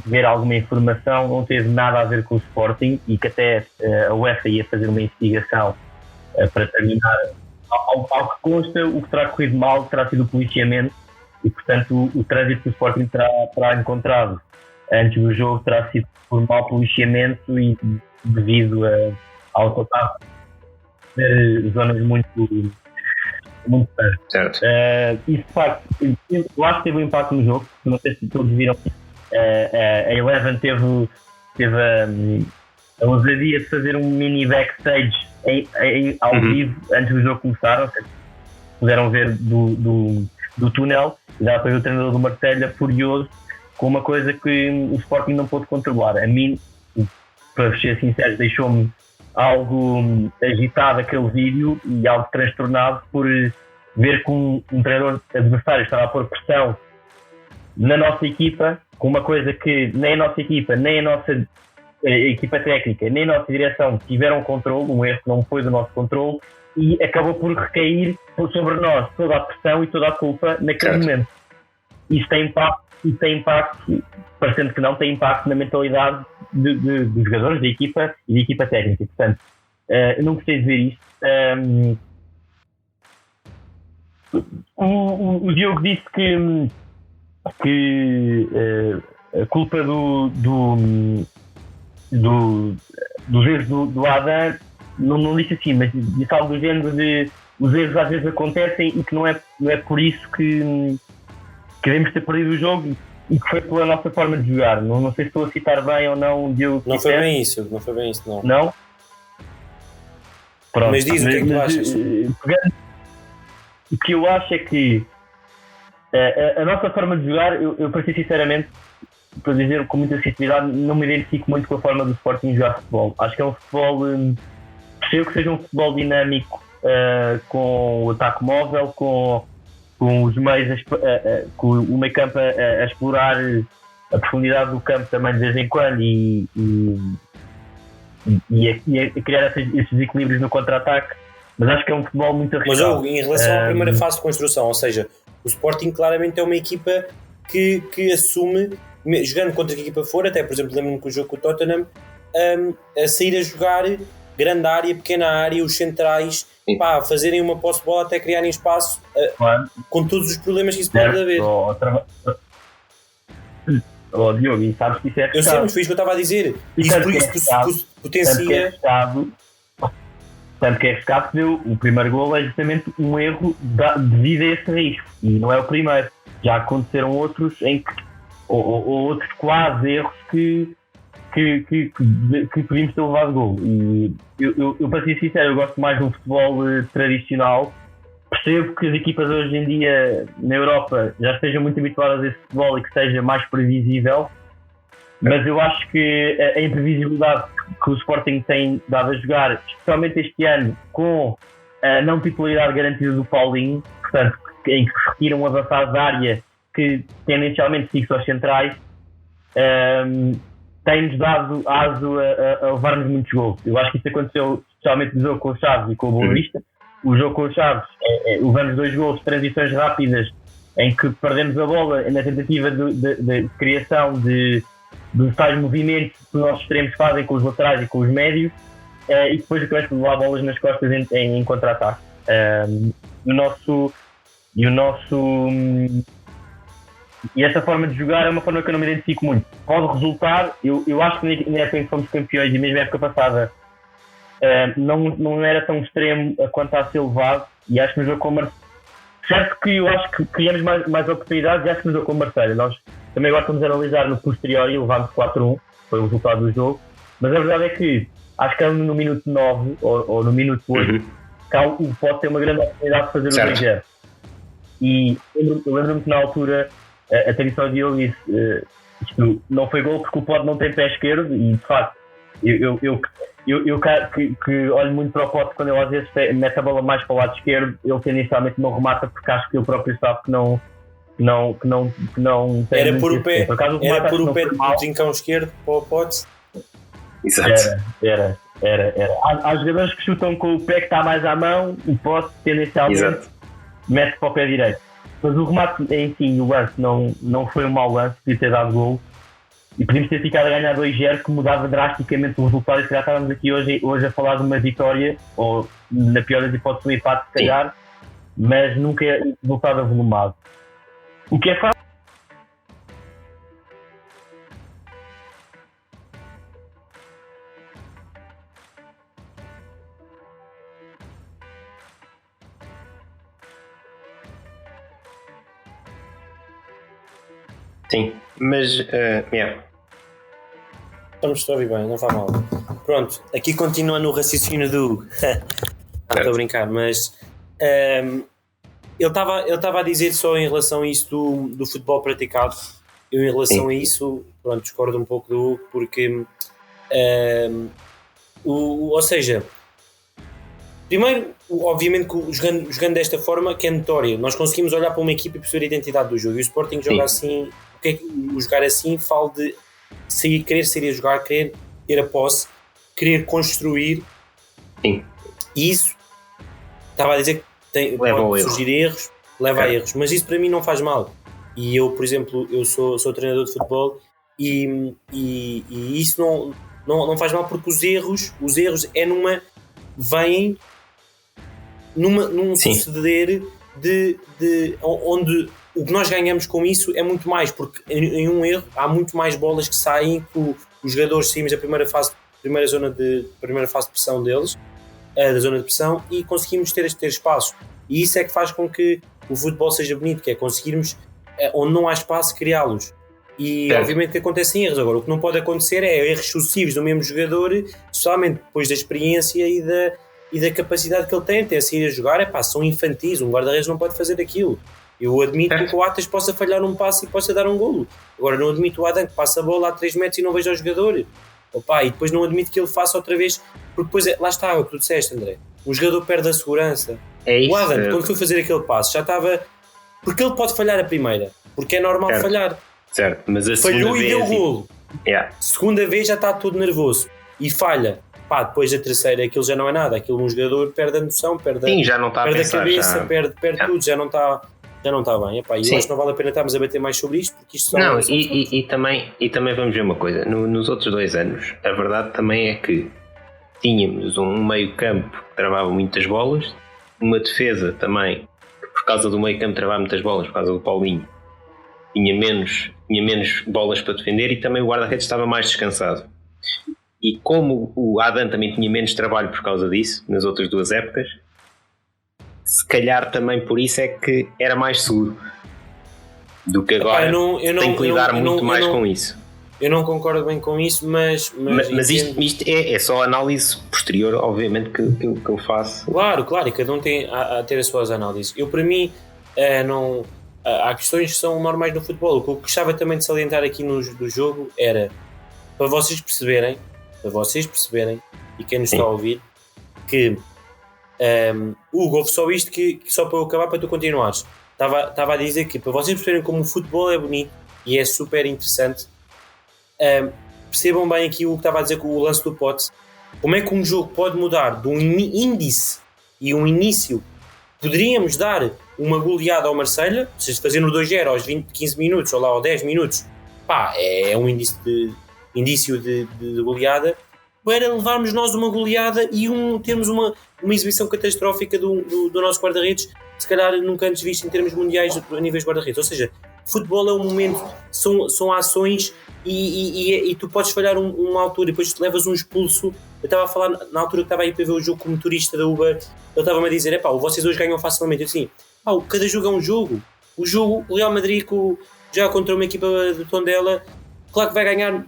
ver alguma informação, não teve nada a ver com o Sporting, e que até a UEFA ia fazer uma investigação para terminar. Ao que consta, o que terá corrido mal terá sido o policiamento, e portanto o trânsito que o Sporting terá encontrado antes do jogo terá sido por mau policiamento e devido ao autocarro ter zonas muito
certo.
Isso de facto, eu acho que teve um impacto no jogo. Não sei se todos viram, a Eleven teve a ousadia de fazer um mini backstage ao vivo antes do jogo começar. Ou seja, puderam ver do túnel, e dá para ver o treinador do Marselha furioso com uma coisa que o Sporting não pôde controlar. A mim, para ser sincero, deixou-me algo agitado aquele vídeo e algo transtornado por ver que um treinador adversário estava a pôr pressão na nossa equipa, com uma coisa que nem a nossa equipa, nem a nossa equipa técnica, nem a nossa direção tiveram controle, um erro que não foi do nosso controle, e acabou por recair sobre nós toda a pressão e toda a culpa naquele momento. Isso tem impacto, parecendo que não, tem impacto na mentalidade dos jogadores, da equipa e da equipa técnica. Portanto, eu não gostei de ver isto. O Diogo disse que a culpa dos erros do Adam, não disse assim, mas disse algo do género de os erros às vezes acontecem e que não é por isso que devemos ter perdido o jogo, e que foi pela nossa forma de jogar. Não sei se estou a citar bem ou não, Diogo.
Não foi bem isso, não.
Não? Pronto,
Mas diz o que é que tu achas?
O que eu acho é que a nossa forma de jogar, eu para ser sinceramente, para dizer com muita sinceridade, não me identifico muito com a forma do Sporting jogar futebol. Acho que é um futebol, percebo que seja um futebol dinâmico, com o ataque móvel, com os meios, com o meio campo a explorar a profundidade do campo também de vez em quando e a criar esses desequilíbrios no contra-ataque. Mas acho que é um futebol muito arriscado.
Mas em relação à primeira fase de construção, ou seja, o Sporting claramente é uma equipa que assume, jogando contra que equipa for, até por exemplo lembro-me que o jogo com o Tottenham, a sair a jogar grande área, pequena área, os centrais, fazerem uma posse de bola até criarem espaço, com todos os problemas que isso pode haver.
Diogo, e sabes que isso é arriscado.
Eu sei, mas foi isso que eu estava a dizer. Isso potencia.
Tanto que é arriscado que o primeiro gol é justamente um erro devido a esse risco. E não é o primeiro. Já aconteceram outros em que, ou outros quase erros que podíamos ter levado gol. E eu para ser sincero, eu gosto mais de um futebol tradicional. Percebo que as equipas hoje em dia na Europa já estejam muito habituadas a esse futebol e que seja mais previsível, mas eu acho que a imprevisibilidade que o Sporting tem dado a jogar, especialmente este ano, com a não titularidade garantida do Paulinho, portanto, em que se retira um avançado da área que tendencialmente fixa aos centrais, tem-nos dado aso a levar-nos muitos gols. Eu acho que isso aconteceu especialmente no jogo com o Chaves e com o Boa Vista. O jogo com o Chaves, levamos 2 gols de transições rápidas em que perdemos a bola na tentativa de criação de tais movimentos que os nossos extremos fazem com os laterais e com os médios, e depois acabamos por levar bolas nas costas em contra-ataque. E essa forma de jogar é uma forma que eu não me identifico muito. Pode resultar, eu acho que na época em que fomos campeões e mesmo na época passada não era tão extremo quanto a ser levado, e acho que no jogo com o Marseille, certo que eu acho que criamos mais oportunidades, e acho que no jogo com o Marseille nós também agora estamos a analisar no posterior e levámos 4-1, foi o resultado do jogo, mas a verdade é que acho que no minuto 9 ou no minuto 8 pode ter uma grande oportunidade de fazer o 2-0. E eu lembro-me que na altura a tradição de Diogo disse isto não foi gol porque o Pote não tem pé esquerdo, e de facto eu que olho muito para o Pote quando ele às vezes mete a bola mais para o lado esquerdo, ele tendencialmente não remata porque acho que ele próprio sabe que não tem.
Era por o pé do trincão esquerdo para o Pote.
Exato.
Era. Há jogadores que chutam com o pé que está mais à mão, o Pote tendencialmente mete para o pé direito. Mas o remate em si, o lance não foi um mau lance, podia ter dado gol. E podíamos ter ficado a ganhar 2-0, que mudava drasticamente o resultado. E se calhar estávamos aqui hoje a falar de uma vitória, ou na pior das hipóteses, um empate, se calhar, mas nunca é resultado avolumado. O que é fácil.
Sim, mas
Estamos a ouvir bem, não faz mal. Pronto, aqui continua no raciocínio do estou a brincar, mas ele estava a dizer só em relação a isso do futebol praticado. Eu em relação a isso, pronto, discordo um pouco do Hugo, porque ou seja, primeiro, obviamente que jogando desta forma, que é notória, nós conseguimos olhar para uma equipa e perceber a identidade do jogo, e o Sporting joga assim. O que é que o jogar assim fala de querer sair a jogar, querer ter a posse, querer construir.
Sim.
E isso estava a dizer que pode surgir erros, leva a erros, mas isso para mim não faz mal. E eu, por exemplo, eu sou treinador de futebol e isso não faz mal, porque os erros vêm num suceder de onde o que nós ganhamos com isso é muito mais, porque em um erro há muito mais bolas que saem, que os jogadores saímos da primeira fase de pressão deles, da zona de pressão, e conseguimos ter espaço. E isso é que faz com que o futebol seja bonito, que é conseguirmos, onde não há espaço, criá-los. E obviamente que acontecem erros. Agora, o que não pode acontecer é erros sucessivos do mesmo jogador, especialmente depois da experiência e e da capacidade que ele tem até a sair a jogar. São infantis, um guarda-redes não pode fazer aquilo. Eu admito que o Coates possa falhar um passe e possa dar um golo. Agora não admito o Adam que passa a bola a 3 metros e não veja o jogador. E depois não admito que ele faça outra vez, porque depois lá está o que tu disseste, André. O jogador perde a segurança. O Adam, quando foi fazer aquele passe, já estava... Porque ele pode falhar a primeira, porque é normal falhar.
Certo, mas a
falhou
e
deu o golo. Segunda vez já está todo nervoso e falha. Depois da terceira aquilo já não é nada. Aquilo um jogador perde a noção,
já não está
perde
a pensar,
a cabeça, perde tudo, já não está bem. E eu acho que não vale a pena estarmos a bater mais sobre isto, porque isto
não, e também vamos ver uma coisa. Nos outros 2 anos, a verdade também é que tínhamos um meio campo que travava muitas bolas, uma defesa também que por causa do meio campo travava muitas bolas, por causa do Paulinho tinha menos bolas para defender, e também o guarda-redes estava mais descansado. E como o Adam também tinha menos trabalho por causa disso, nas outras 2 épocas, se calhar também por isso é que era mais seguro do que agora. Tem que lidar muito mais com isso.
Eu não concordo bem com isso, mas
isto é só análise posterior, obviamente, que eu faço.
Claro, e cada um tem a ter as suas análises. Para mim, não... Há questões que são normais no futebol. O que eu gostava também de salientar aqui do jogo era para vocês perceberem, e quem nos está a ouvir, que Hugo, só isto que só para eu acabar, para tu continuares, estava a dizer que para vocês perceberem como o futebol é bonito e é super interessante, percebam bem aqui o que estava a dizer com o lance do pote, como é que um jogo pode mudar de um índice e um início. Poderíamos dar uma goleada ao Marselha, se fazendo 2-0 aos 15 minutos ou lá aos 10 minutos, é um indício de goleada, para levarmos nós uma goleada e termos uma exibição catastrófica do nosso guarda-redes, se calhar nunca antes visto em termos mundiais a níveis de guarda-redes. Ou seja, futebol é um momento, são ações e tu podes falhar uma altura e depois te levas um expulso. Eu estava a falar na altura que estava aí para ver o jogo como motorista da Uber, ele estava-me a dizer, vocês hoje ganham facilmente. Eu assim, cada jogo é um jogo. O Real Madrid já contra uma equipa do Tondela, claro que vai ganhar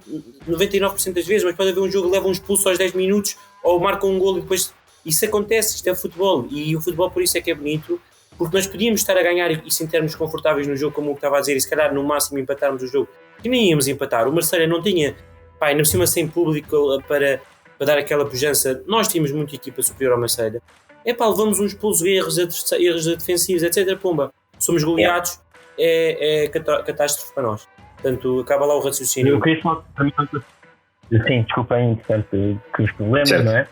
99% das vezes, mas pode haver um jogo que leva um expulso aos 10 minutos ou marca um golo e depois... Isso acontece, isto é futebol, e o futebol por isso é que é bonito, porque nós podíamos estar a ganhar e sentirmos confortáveis no jogo, como o que estava a dizer, e se calhar no máximo empatarmos o jogo, e nem íamos empatar. O Marselha não tinha, ainda por cima sem público para dar aquela pujança. Nós tínhamos muita equipa superior ao Marselha. Levamos uns expulsos, erros defensivos, etc. Pumba, somos goleados, é catástrofe para nós. Portanto, acaba lá o raciocínio.
Eu queria só... Sim, desculpa aí, certo, que os problemas, certo. Não é?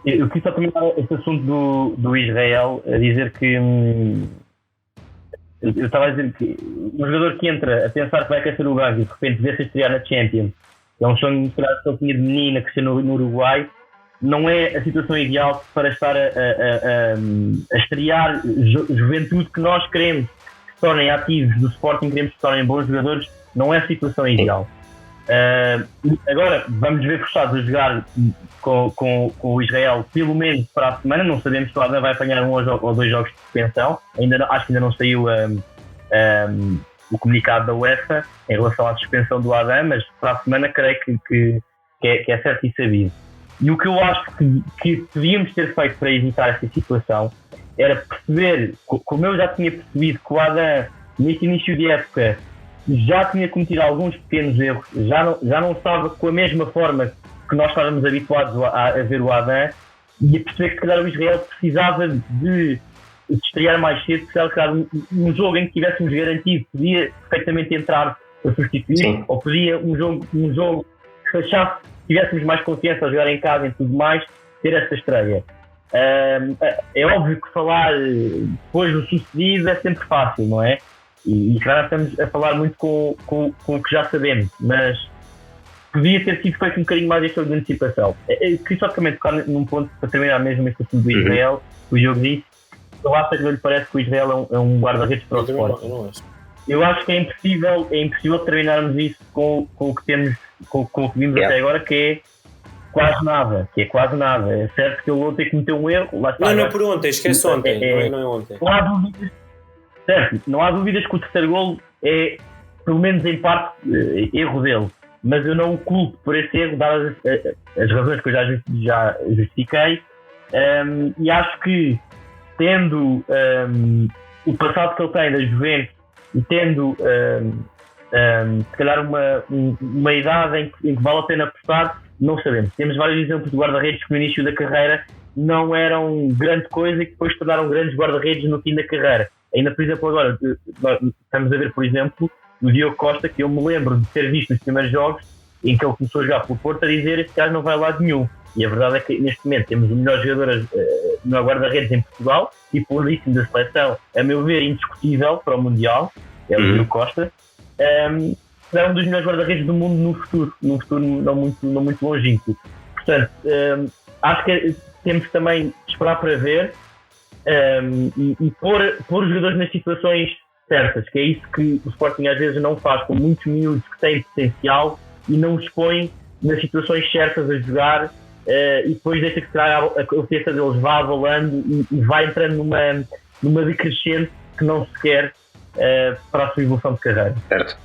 Eu queria só terminar este assunto do Israel a dizer que... eu estava a dizer que um jogador que entra a pensar que vai aquecer o gás e de repente vê-se estrear na Champions, é um sonho que ele tinha de menina, crescer no Uruguai, não é a situação ideal para estar a estrear juventude que nós queremos que se tornem ativos do Sporting, queremos que se tornem bons jogadores, não é a situação ideal. Agora vamos ver forçados a jogar com o Israel pelo menos para a semana. Não sabemos se o Adam vai apanhar 1 ou 2 jogos de suspensão, acho que ainda não saiu o comunicado da UEFA em relação à suspensão do Adam, mas para a semana creio que é certo e sabido. E o que eu acho que devíamos ter feito para evitar esta situação era perceber, como eu já tinha percebido que o Adam neste início de época já tinha cometido alguns pequenos erros, já não estava com a mesma forma que nós estávamos habituados a ver o Adam, e a perceber que se calhar o Israel precisava de estrear mais cedo, precisava de um jogo em que tivéssemos garantido, podia perfeitamente entrar para substituir. Sim. Ou podia um jogo que achasse que tivéssemos mais confiança a jogar em casa e tudo mais, ter essa estreia. É óbvio que falar depois do sucedido é sempre fácil, não é? E claro, estamos a falar muito com o que já sabemos, mas podia ter sido feito um bocadinho mais esta de antecipação. Eu queria só também tocar num ponto para terminar mesmo este assunto do Israel. O jogo disse, eu acho que lhe parece que o Israel é um guarda-redes para o Sporting. Eu acho que é impossível terminarmos isso com o que temos, com o que vimos até agora, que é quase nada. É certo que ele ontem cometeu um erro. Lá está,
não por ontem, esquece ontem. Não é ontem.
Não há dúvidas. Certo, não há dúvidas que o terceiro golo é, pelo menos em parte, erro dele. Mas eu não o culpo por esse erro, dadas as razões que eu já justifiquei. E acho que tendo o passado que ele tem da Juventus e tendo se calhar uma idade em que vale a pena apostar, não sabemos. Temos vários exemplos de guarda-redes que no início da carreira não eram grande coisa e que depois tornaram grandes guarda-redes no fim da carreira. Ainda, por exemplo, agora estamos a ver, por exemplo, o Diogo Costa, que eu me lembro de ter visto nos primeiros jogos em que ele começou a jogar pelo Porto, a dizer: este cara não vai lá de nenhum. E a verdade é que neste momento temos o melhor jogador no guarda-redes em Portugal, titularíssimo da seleção, a meu ver indiscutível para o Mundial, é o Diogo Costa. Será um dos melhores guarda-redes do mundo num futuro não muito longínquo. Portanto, acho que temos também de esperar para ver e pôr os jogadores nas situações certas, que é isso que o Sporting às vezes não faz, com muitos miúdos que têm potencial e não os põe nas situações certas a jogar, e depois deixa que a cabeça deles vá abalando e vai entrando numa decrescente que não se quer para a sua evolução de carreira.
Certo.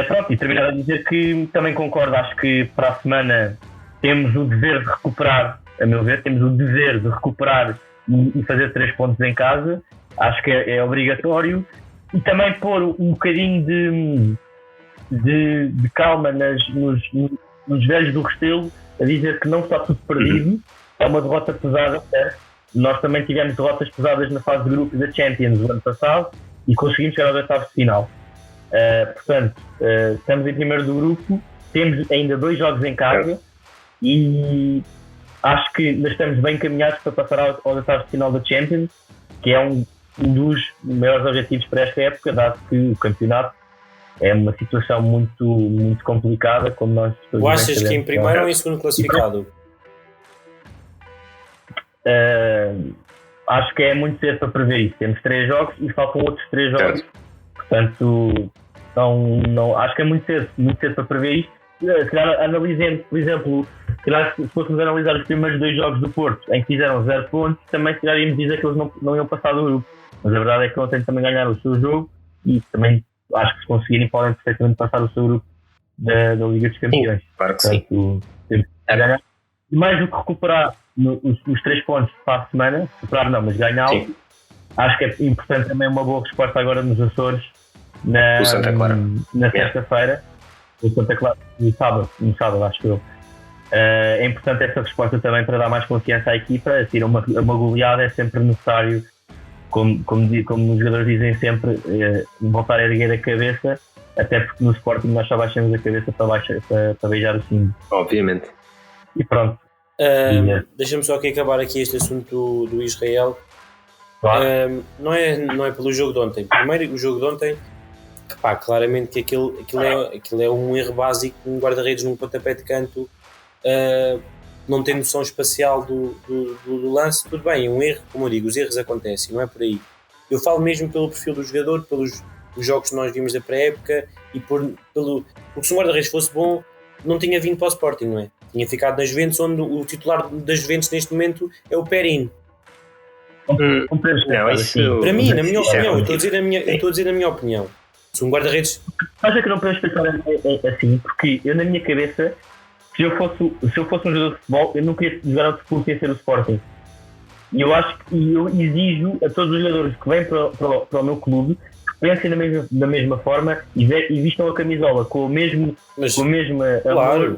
Pronto, e terminar a dizer que também concordo, acho que para a semana temos o dever de recuperar, a meu ver, temos o dever de recuperar e fazer 3 pontos em casa, acho que é obrigatório, e também pôr um bocadinho de calma nos velhos do Restelo, a dizer que não está tudo perdido. É uma derrota pesada, certo? Nós também tivemos derrotas pesadas na fase de grupos da Champions o ano passado e conseguimos chegar aos oitavos de final. Portanto, estamos em primeiro do grupo, temos ainda 2 jogos em casa e acho que nós estamos bem encaminhados para passar aos oitavos de final da Champions, que é um dos maiores objetivos para esta época, dado que o campeonato é uma situação muito, muito complicada, como nós todos
Tu achas
sabemos.
que em primeiro ou em segundo classificado?
Acho que é muito cedo para prever isso. Temos 3 jogos e faltam outros 3 jogos. Portanto, não, acho que é muito cedo para prever isto. Se calhar, analisando, por exemplo, se fôssemos analisar os primeiros 2 jogos do Porto, em que fizeram 0 pontos, também se calhar íamos dizer que eles não iam passar do grupo. Mas a verdade é que ontem também ganharam o seu jogo e também acho que se conseguirem podem perfeitamente passar o seu grupo da Liga dos Campeões.
Claro que sim.
Portanto, temos que ganhar. E mais do que recuperar os 3 pontos para a semana, recuperar não, mas ganhá-los, acho que é importante também uma boa resposta agora nos Açores, na sexta-feira, no Santa Clara, no sábado acho eu. É importante essa resposta também para dar mais confiança à equipa. Assim, uma goleada é sempre necessário, como os jogadores dizem sempre, voltar a erguer a cabeça, até porque no Sporting nós só baixamos a cabeça para beijar o cimo.
Obviamente.
E pronto.
Deixa-me só aqui acabar aqui este assunto do Israel.
Claro.
Não é pelo jogo de ontem. Primeiro, o jogo de ontem, claramente que aquilo é um erro básico, um guarda-redes num pontapé de canto, não tem noção espacial do lance. Tudo bem, é um erro, como eu digo, os erros acontecem, não é por aí. Eu falo mesmo pelo perfil do jogador, pelos jogos que nós vimos da pré-época e porque se o guarda-redes fosse bom, não tinha vindo para o Sporting, não é? Tinha ficado na Juventus, onde o titular da Juventus neste momento é o Perin.
Não, isso,
para mim, na minha opinião, eu estou a dizer na minha opinião. Se um guarda-redes.
Acho que não podemos pensar assim, porque eu, na minha cabeça, se eu fosse um jogador de futebol, eu não queria jogar outro clube sem ser o Sporting. E eu exijo a todos os jogadores que vêm para o meu clube que pensem da mesma forma e vistam a camisola com o mesmo
claro.
amor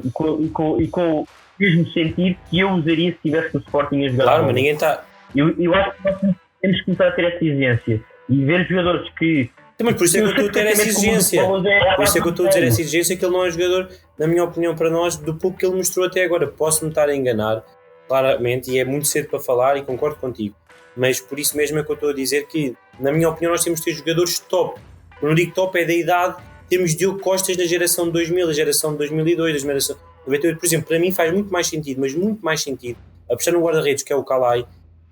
e com o mesmo sentido que eu usaria se estivesse no Sporting a jogar.
Claro, mas ninguém está.
Eu acho que nós temos que começar a ter essa exigência e ver jogadores que.
Mas por isso é que eu estou a ter essa exigência. Por isso é que eu estou a dizer essa exigência, que ele não é jogador, na minha opinião, para nós, do pouco que ele mostrou até agora. Posso-me estar a enganar, claramente, e é muito cedo para falar e concordo contigo. Mas por isso mesmo é que eu estou a dizer que, na minha opinião, nós temos de ter jogadores top. Quando eu digo top é da idade, temos Diogo Costas na geração de 2000, a geração de 2002, a geração de 98. Por exemplo, para mim faz muito mais sentido, mas muito mais sentido, apostar no guarda-redes, que é o Calai,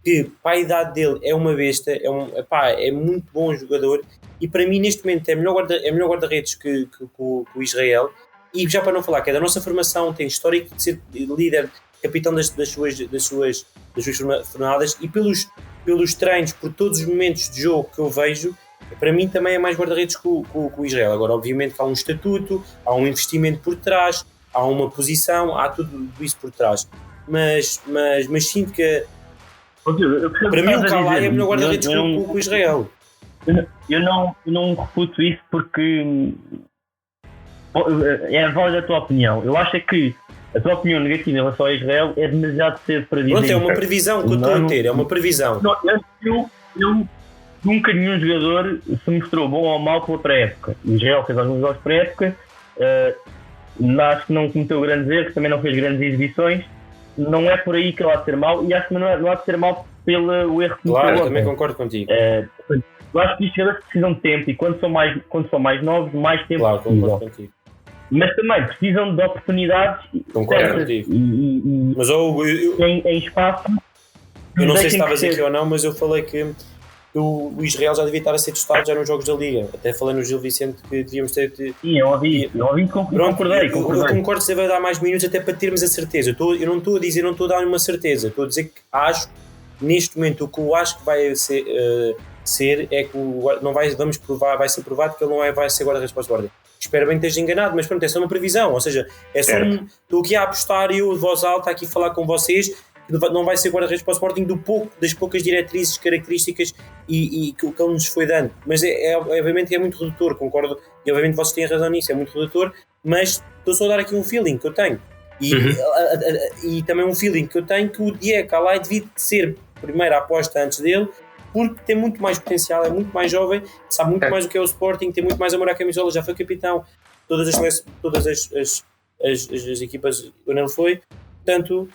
que para a idade dele é uma besta, é muito bom jogador, e para mim neste momento é melhor guarda-redes que o Israel, e já para não falar que é da nossa formação, tem histórico de ser líder, capitão das suas jornadas, e pelos treinos, por todos os momentos de jogo que eu vejo, para mim também é mais guarda-redes que o Israel. Agora obviamente que há um estatuto, há um investimento por trás, há uma posição, há tudo isso por trás, mas sinto que Para mim, o Kalai é melhor guarda-redes que o Israel.
Eu não refuto isso porque é válida a tua opinião. Eu acho que a tua opinião negativa em relação a Israel é demasiado cedo para dizer.
Pronto, é uma previsão que eu estou a ter, é uma previsão.
Eu nunca nenhum jogador se mostrou bom ou mau pela pré-época. O Israel fez alguns jogos pré-época, acho que não cometeu grandes erros, também não fez grandes exibições. Não é por aí que ele há de ser mau, e acho que não há de ser mau pelo erro que
claro, eu também concordo contigo.
Eu acho que os jogadores precisam de tempo, e quando são mais novos, mais tempo
claro,
precisam.
Concordo contigo.
Mas também precisam de oportunidades
concordo contigo. Mas
em espaço.
Eu não sei se estavas aqui ou não, mas eu falei que o Israel já devia estar a ser testado já nos jogos da Liga. Até falei no Gil Vicente que devíamos ter.
Sim, eu ouvi concordei.
Eu concordo que deve dar mais minutos até para termos a certeza. Eu não estou a dar uma certeza, estou a dizer que acho, neste momento, o que eu acho que vai ser é que vai ser provado que ele não vai ser guarda-redes para o Sporting. Espero bem que esteja enganado, mas pronto, é só uma previsão, ou seja, é só estou aqui a apostar e eu de voz alta aqui a falar com vocês que não vai ser guarda-redes para o Sporting das poucas diretrizes, características e que ele nos foi dando, mas obviamente é muito redutor, concordo, e obviamente vocês têm razão nisso, é muito redutor, mas estou só a dar aqui um feeling que eu tenho e também um feeling que eu tenho que o Diego Kalai devia ser a primeira aposta antes dele, porque tem muito mais potencial, é muito mais jovem, sabe muito mais o que é o Sporting, tem muito mais amor à camisola, já foi capitão, todas as equipas onde ele foi, portanto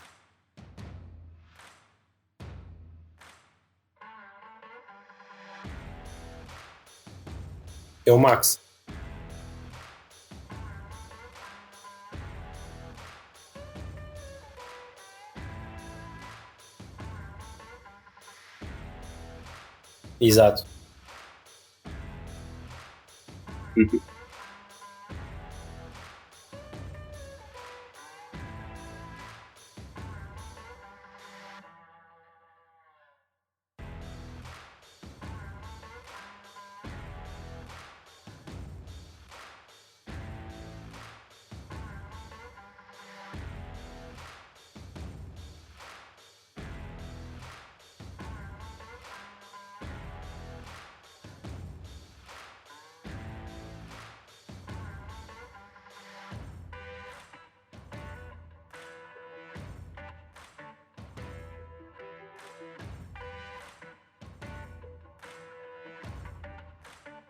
é o Max. Exato.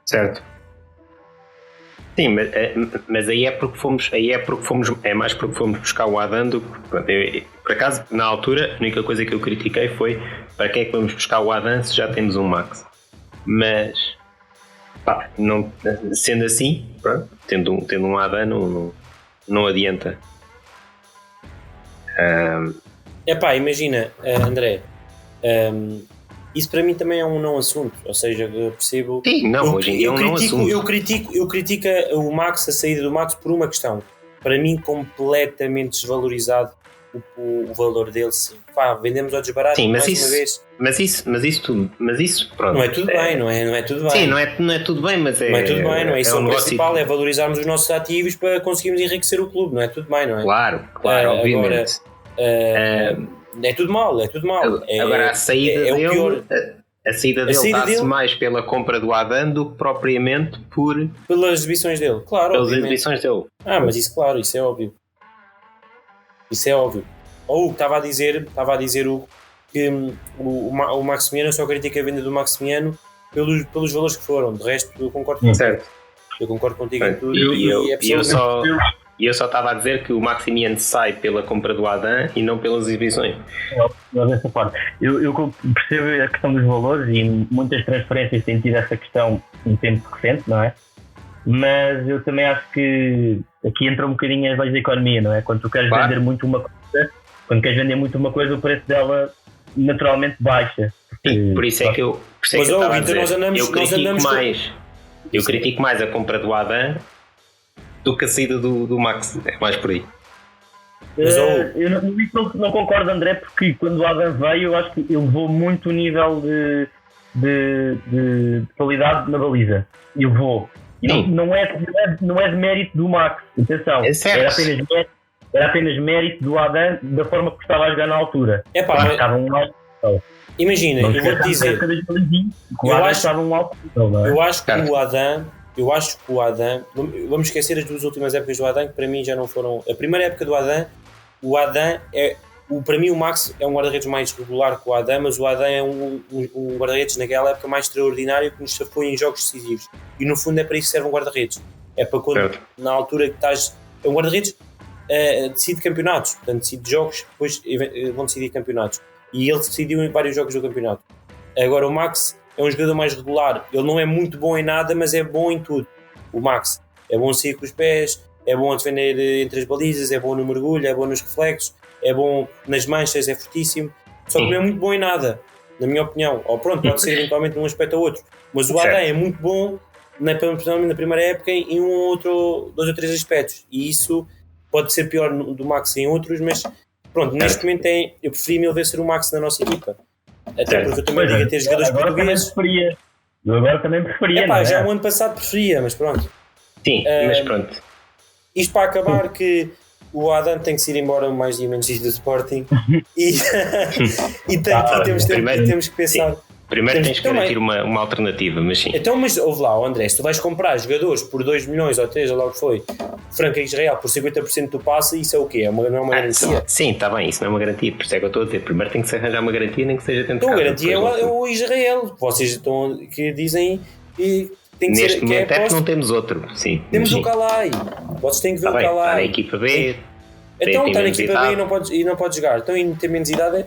Certo. Sim, mas aí é mais porque fomos buscar o Adan do que, por acaso, na altura, a única coisa que eu critiquei foi para que é que vamos buscar o Adan se já temos um Max. Mas, não, sendo assim, pronto, tendo um Adan não adianta.
Imagina, André, isso para mim também é um não assunto, ou seja, eu percebo.
Sim, não, hoje em dia é um não assunto.
Eu critico o Max, a saída do Max, por uma questão. Para mim, completamente desvalorizado o valor dele. Vendemos ao desbarato.
Sim,
mais uma vez.
Mas isso, pronto.
Não é tudo bem, não é tudo bem.
Sim, não é tudo bem, mas
não é tudo bem, não é isso.
É
o principal é valorizarmos os nossos ativos para conseguirmos enriquecer o clube, não é tudo bem, não é?
Claro, obviamente.
É tudo mal.
Agora a saída dele, o pior. A saída dele dá-se mais pela compra do Adan do que propriamente
pelas exibições dele, claro.
Pelas exibições dele.
Mas isso, claro, isso é óbvio. Ou estava a dizer que o Maximiano, eu só critico a venda do Maximiano pelos valores que foram. De resto, eu concordo contigo.
Certo.
Eu concordo contigo em tudo.
E eu só estava a dizer que o Maximiano sai pela compra do Adan e não pelas exibições.
Dessa forma. Eu percebo a questão dos valores e muitas transferências têm tido essa questão em tempo recente, não é? Mas eu também acho que aqui entra um bocadinho as leis da economia, não é? Quando tu queres vender muito uma coisa, o preço dela naturalmente baixa.
Sim, por isso é que eu estava a dizer, eu critico mais a compra do Adan do que a saída do Max, é mais por aí.
Eu não concordo, André, porque quando o Adan veio, eu acho que ele levou muito o nível de qualidade na baliza. Não é de mérito do Max, atenção, era apenas mérito do Adan da forma que estava a jogar na altura.
Imagina, eu vou-te dizer, eu acho que o Adam, vamos esquecer as duas últimas épocas do Adam, que para mim já não foram. A primeira época do Adam, o Adam para mim o Max é um guarda-redes mais regular que o Adam, mas o Adam é um guarda-redes naquela época mais extraordinário que nos safou em jogos decisivos. E no fundo é para isso que serve um guarda-redes. É para quando, na altura que estás. É um guarda-redes decide campeonatos, portanto decide jogos, depois vão decidir campeonatos. E ele decidiu em vários jogos do campeonato. Agora o Max é um jogador mais regular, ele não é muito bom em nada, mas é bom em tudo. O Max é bom a sair com os pés, é bom a defender entre as balizas, é bom no mergulho, é bom nos reflexos, é bom nas manchas, é fortíssimo, só que não é muito bom em nada, na minha opinião. Ou pronto, pode ser eventualmente num aspecto ou outro, mas o Adam é muito bom na primeira época em dois ou três aspectos, e isso pode ser pior do Max em outros, mas pronto, neste momento eu preferi mil vezes ser o Max na nossa equipa. Até porque eu também digo a ter jogadores portugueses.
Eu agora também preferia.
Já o ano passado preferia, mas pronto.
Sim, mas pronto.
Isto para acabar que o Adam tem que se ir embora o mais dia menos do Sporting e temos que pensar.
Primeiro tens que garantir uma alternativa, mas sim.
Então, mas ouve lá, André, se tu vais comprar jogadores por 2 milhões ou 3, ou logo que foi, Franca e Israel por 50% do passe, isso é o quê? Não é uma garantia?
Sim, está bem, isso não é uma garantia, por isso é que eu estou a dizer. Primeiro tem que se arranjar uma garantia, nem que seja dentro de casa.
Então a garantia é o Israel, vocês estão que dizem que tem que
neste
ser.
momento é que não temos outro, sim.
Temos o Calai, vocês têm que ver o Calai.
Está na equipa B.
Então está na equipa B e não pode jogar. Então em ter menos idade,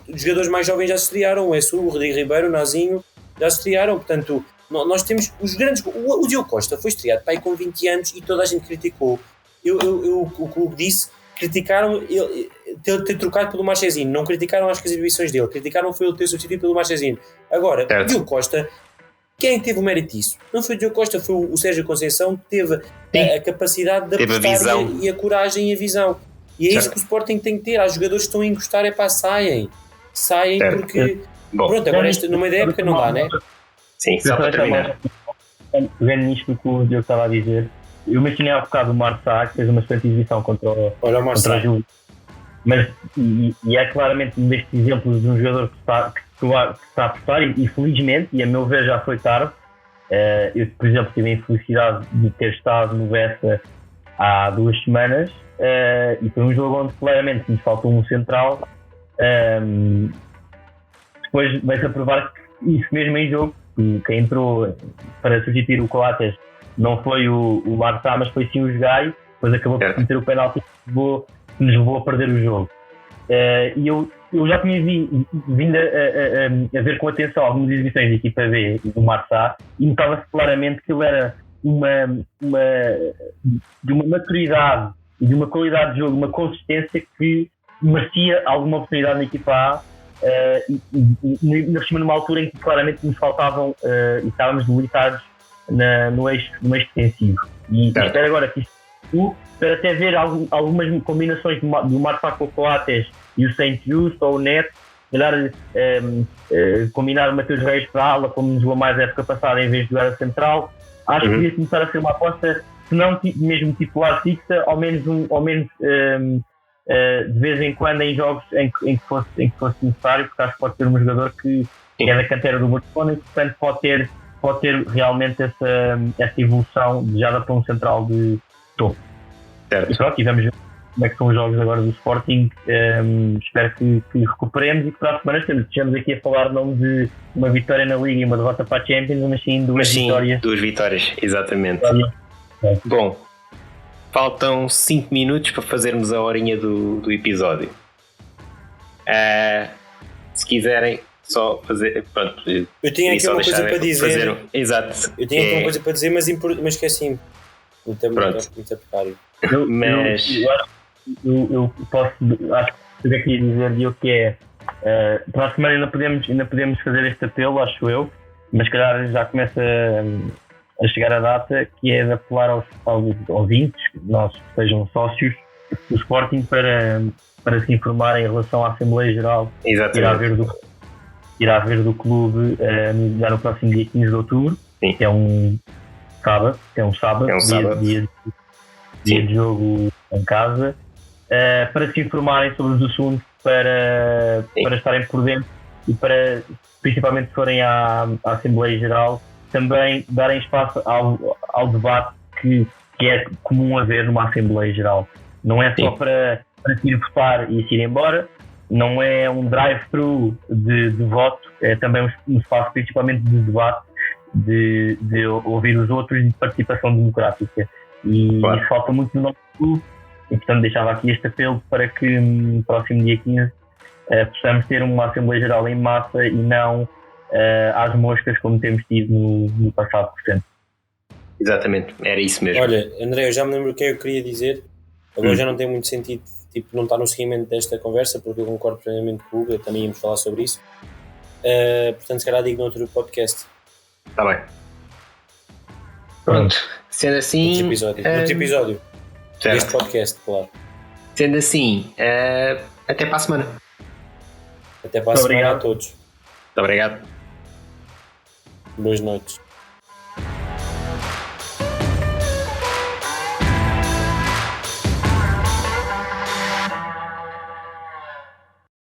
os jogadores mais jovens já se estrearam, o Essu, o Rodrigo Ribeiro, o Nazinho, já se estrearam, portanto nós temos os grandes. O Diogo Costa foi estreado para aí com 20 anos e toda a gente criticou. O clube disse, criticaram ele ter trocado pelo Marchezinho, não criticaram as exibições dele, criticaram foi ele ter substituído pelo Marchezinho. Agora, o Diogo Costa, quem teve o mérito disso? Não foi o Diogo Costa, foi o Sérgio Conceição que teve a capacidade de apostar e a coragem e a visão. E é isso que o Sporting tem que ter. Há jogadores que estão a encostar, saem porque pronto, agora no meio da época não dá, né?
Sim, só para terminar.
Vendo nisto que o Diogo estava a dizer, eu imaginei há bocado o Marçá que fez uma excelente exibição contra o Júlio. Mas e é claramente um destes exemplos de um jogador que está a apostar e felizmente, e a meu ver já foi tarde. Eu, por exemplo, tive a infelicidade de ter estado no Bessa há 2 semanas e foi um jogo onde claramente nos faltou um central. Depois veio-se a provar que isso mesmo em jogo, quem entrou para substituir o Coates não foi o Marçá, mas foi sim o Gai, depois acabou por meter o penalti que nos levou a perder o jogo. E eu já tinha vindo a ver com atenção algumas exibições da equipa B e do Marçá e notava-se claramente que ele era de uma maturidade e de uma qualidade de jogo, uma consistência que merecia alguma oportunidade na equipa A numa altura em que claramente nos faltavam e estávamos limitados no eixo defensivo. E espero agora que isto para até ver algumas combinações do Marçá com o Coates e o Saint Just ou o Neto, combinar o Mateus Reis para a ala como nos jogou mais a época passada em vez de jogar a central. Acho que podia começar a ser uma aposta, se não mesmo titular fixa, ao menos de vez em quando em jogos em que fosse necessário, porque acho que pode ser um jogador que é da cantera do Barcelona e portanto pode ter realmente essa evolução desejada para um central de topo. E pronto, e vamos ver como é que são os jogos agora do Sporting. Espero que recuperemos e que para a semana estejamos aqui a falar não de uma vitória na Liga e uma derrota para a Champions, mas sim duas vitórias.
2 vitórias, exatamente. Bom, faltam 5 minutos para fazermos a horinha do episódio. Se quiserem só fazer. Pronto,
eu tinha aqui uma coisa para dizer.
Exato.
Eu tinha aqui uma coisa para dizer, mas esqueci-me. Muito precário.
Eu posso, acho que eu queria dizer que é para a semana ainda podemos fazer este apelo, acho eu, mas se calhar já começa a chegar a data, que é de apelar aos ouvintes, nós que sejam sócios do Sporting, para se informarem em relação à Assembleia Geral que irá haver do clube já no próximo dia 15 de outubro, que é um sábado, dia de jogo em casa, para se informarem sobre os assuntos para estarem por dentro e para, principalmente se forem à Assembleia Geral, também darem espaço ao debate que é comum haver numa Assembleia Geral. Não é só para ir votar e se ir embora, não é um drive-thru de voto, é também um espaço principalmente de debate, de ouvir os outros e de participação democrática. E isso falta muito no nosso clube, e portanto deixava aqui este apelo para que no próximo dia 15 possamos ter uma Assembleia Geral em massa e não às moscas como temos tido no passado recente.
Exatamente, era isso mesmo.
Olha, André, eu já me lembro o que eu queria dizer, agora já não tem muito sentido não estar no seguimento desta conversa, porque eu concordo plenamente com o Hugo, também íamos falar sobre isso. Portanto, se calhar digo no outro podcast.
Está bem. Pronto, sendo assim...
Outro episódio deste podcast, claro.
Sendo assim, até para a semana.
Até para a semana a todos.
Muito obrigado.
Boas noites.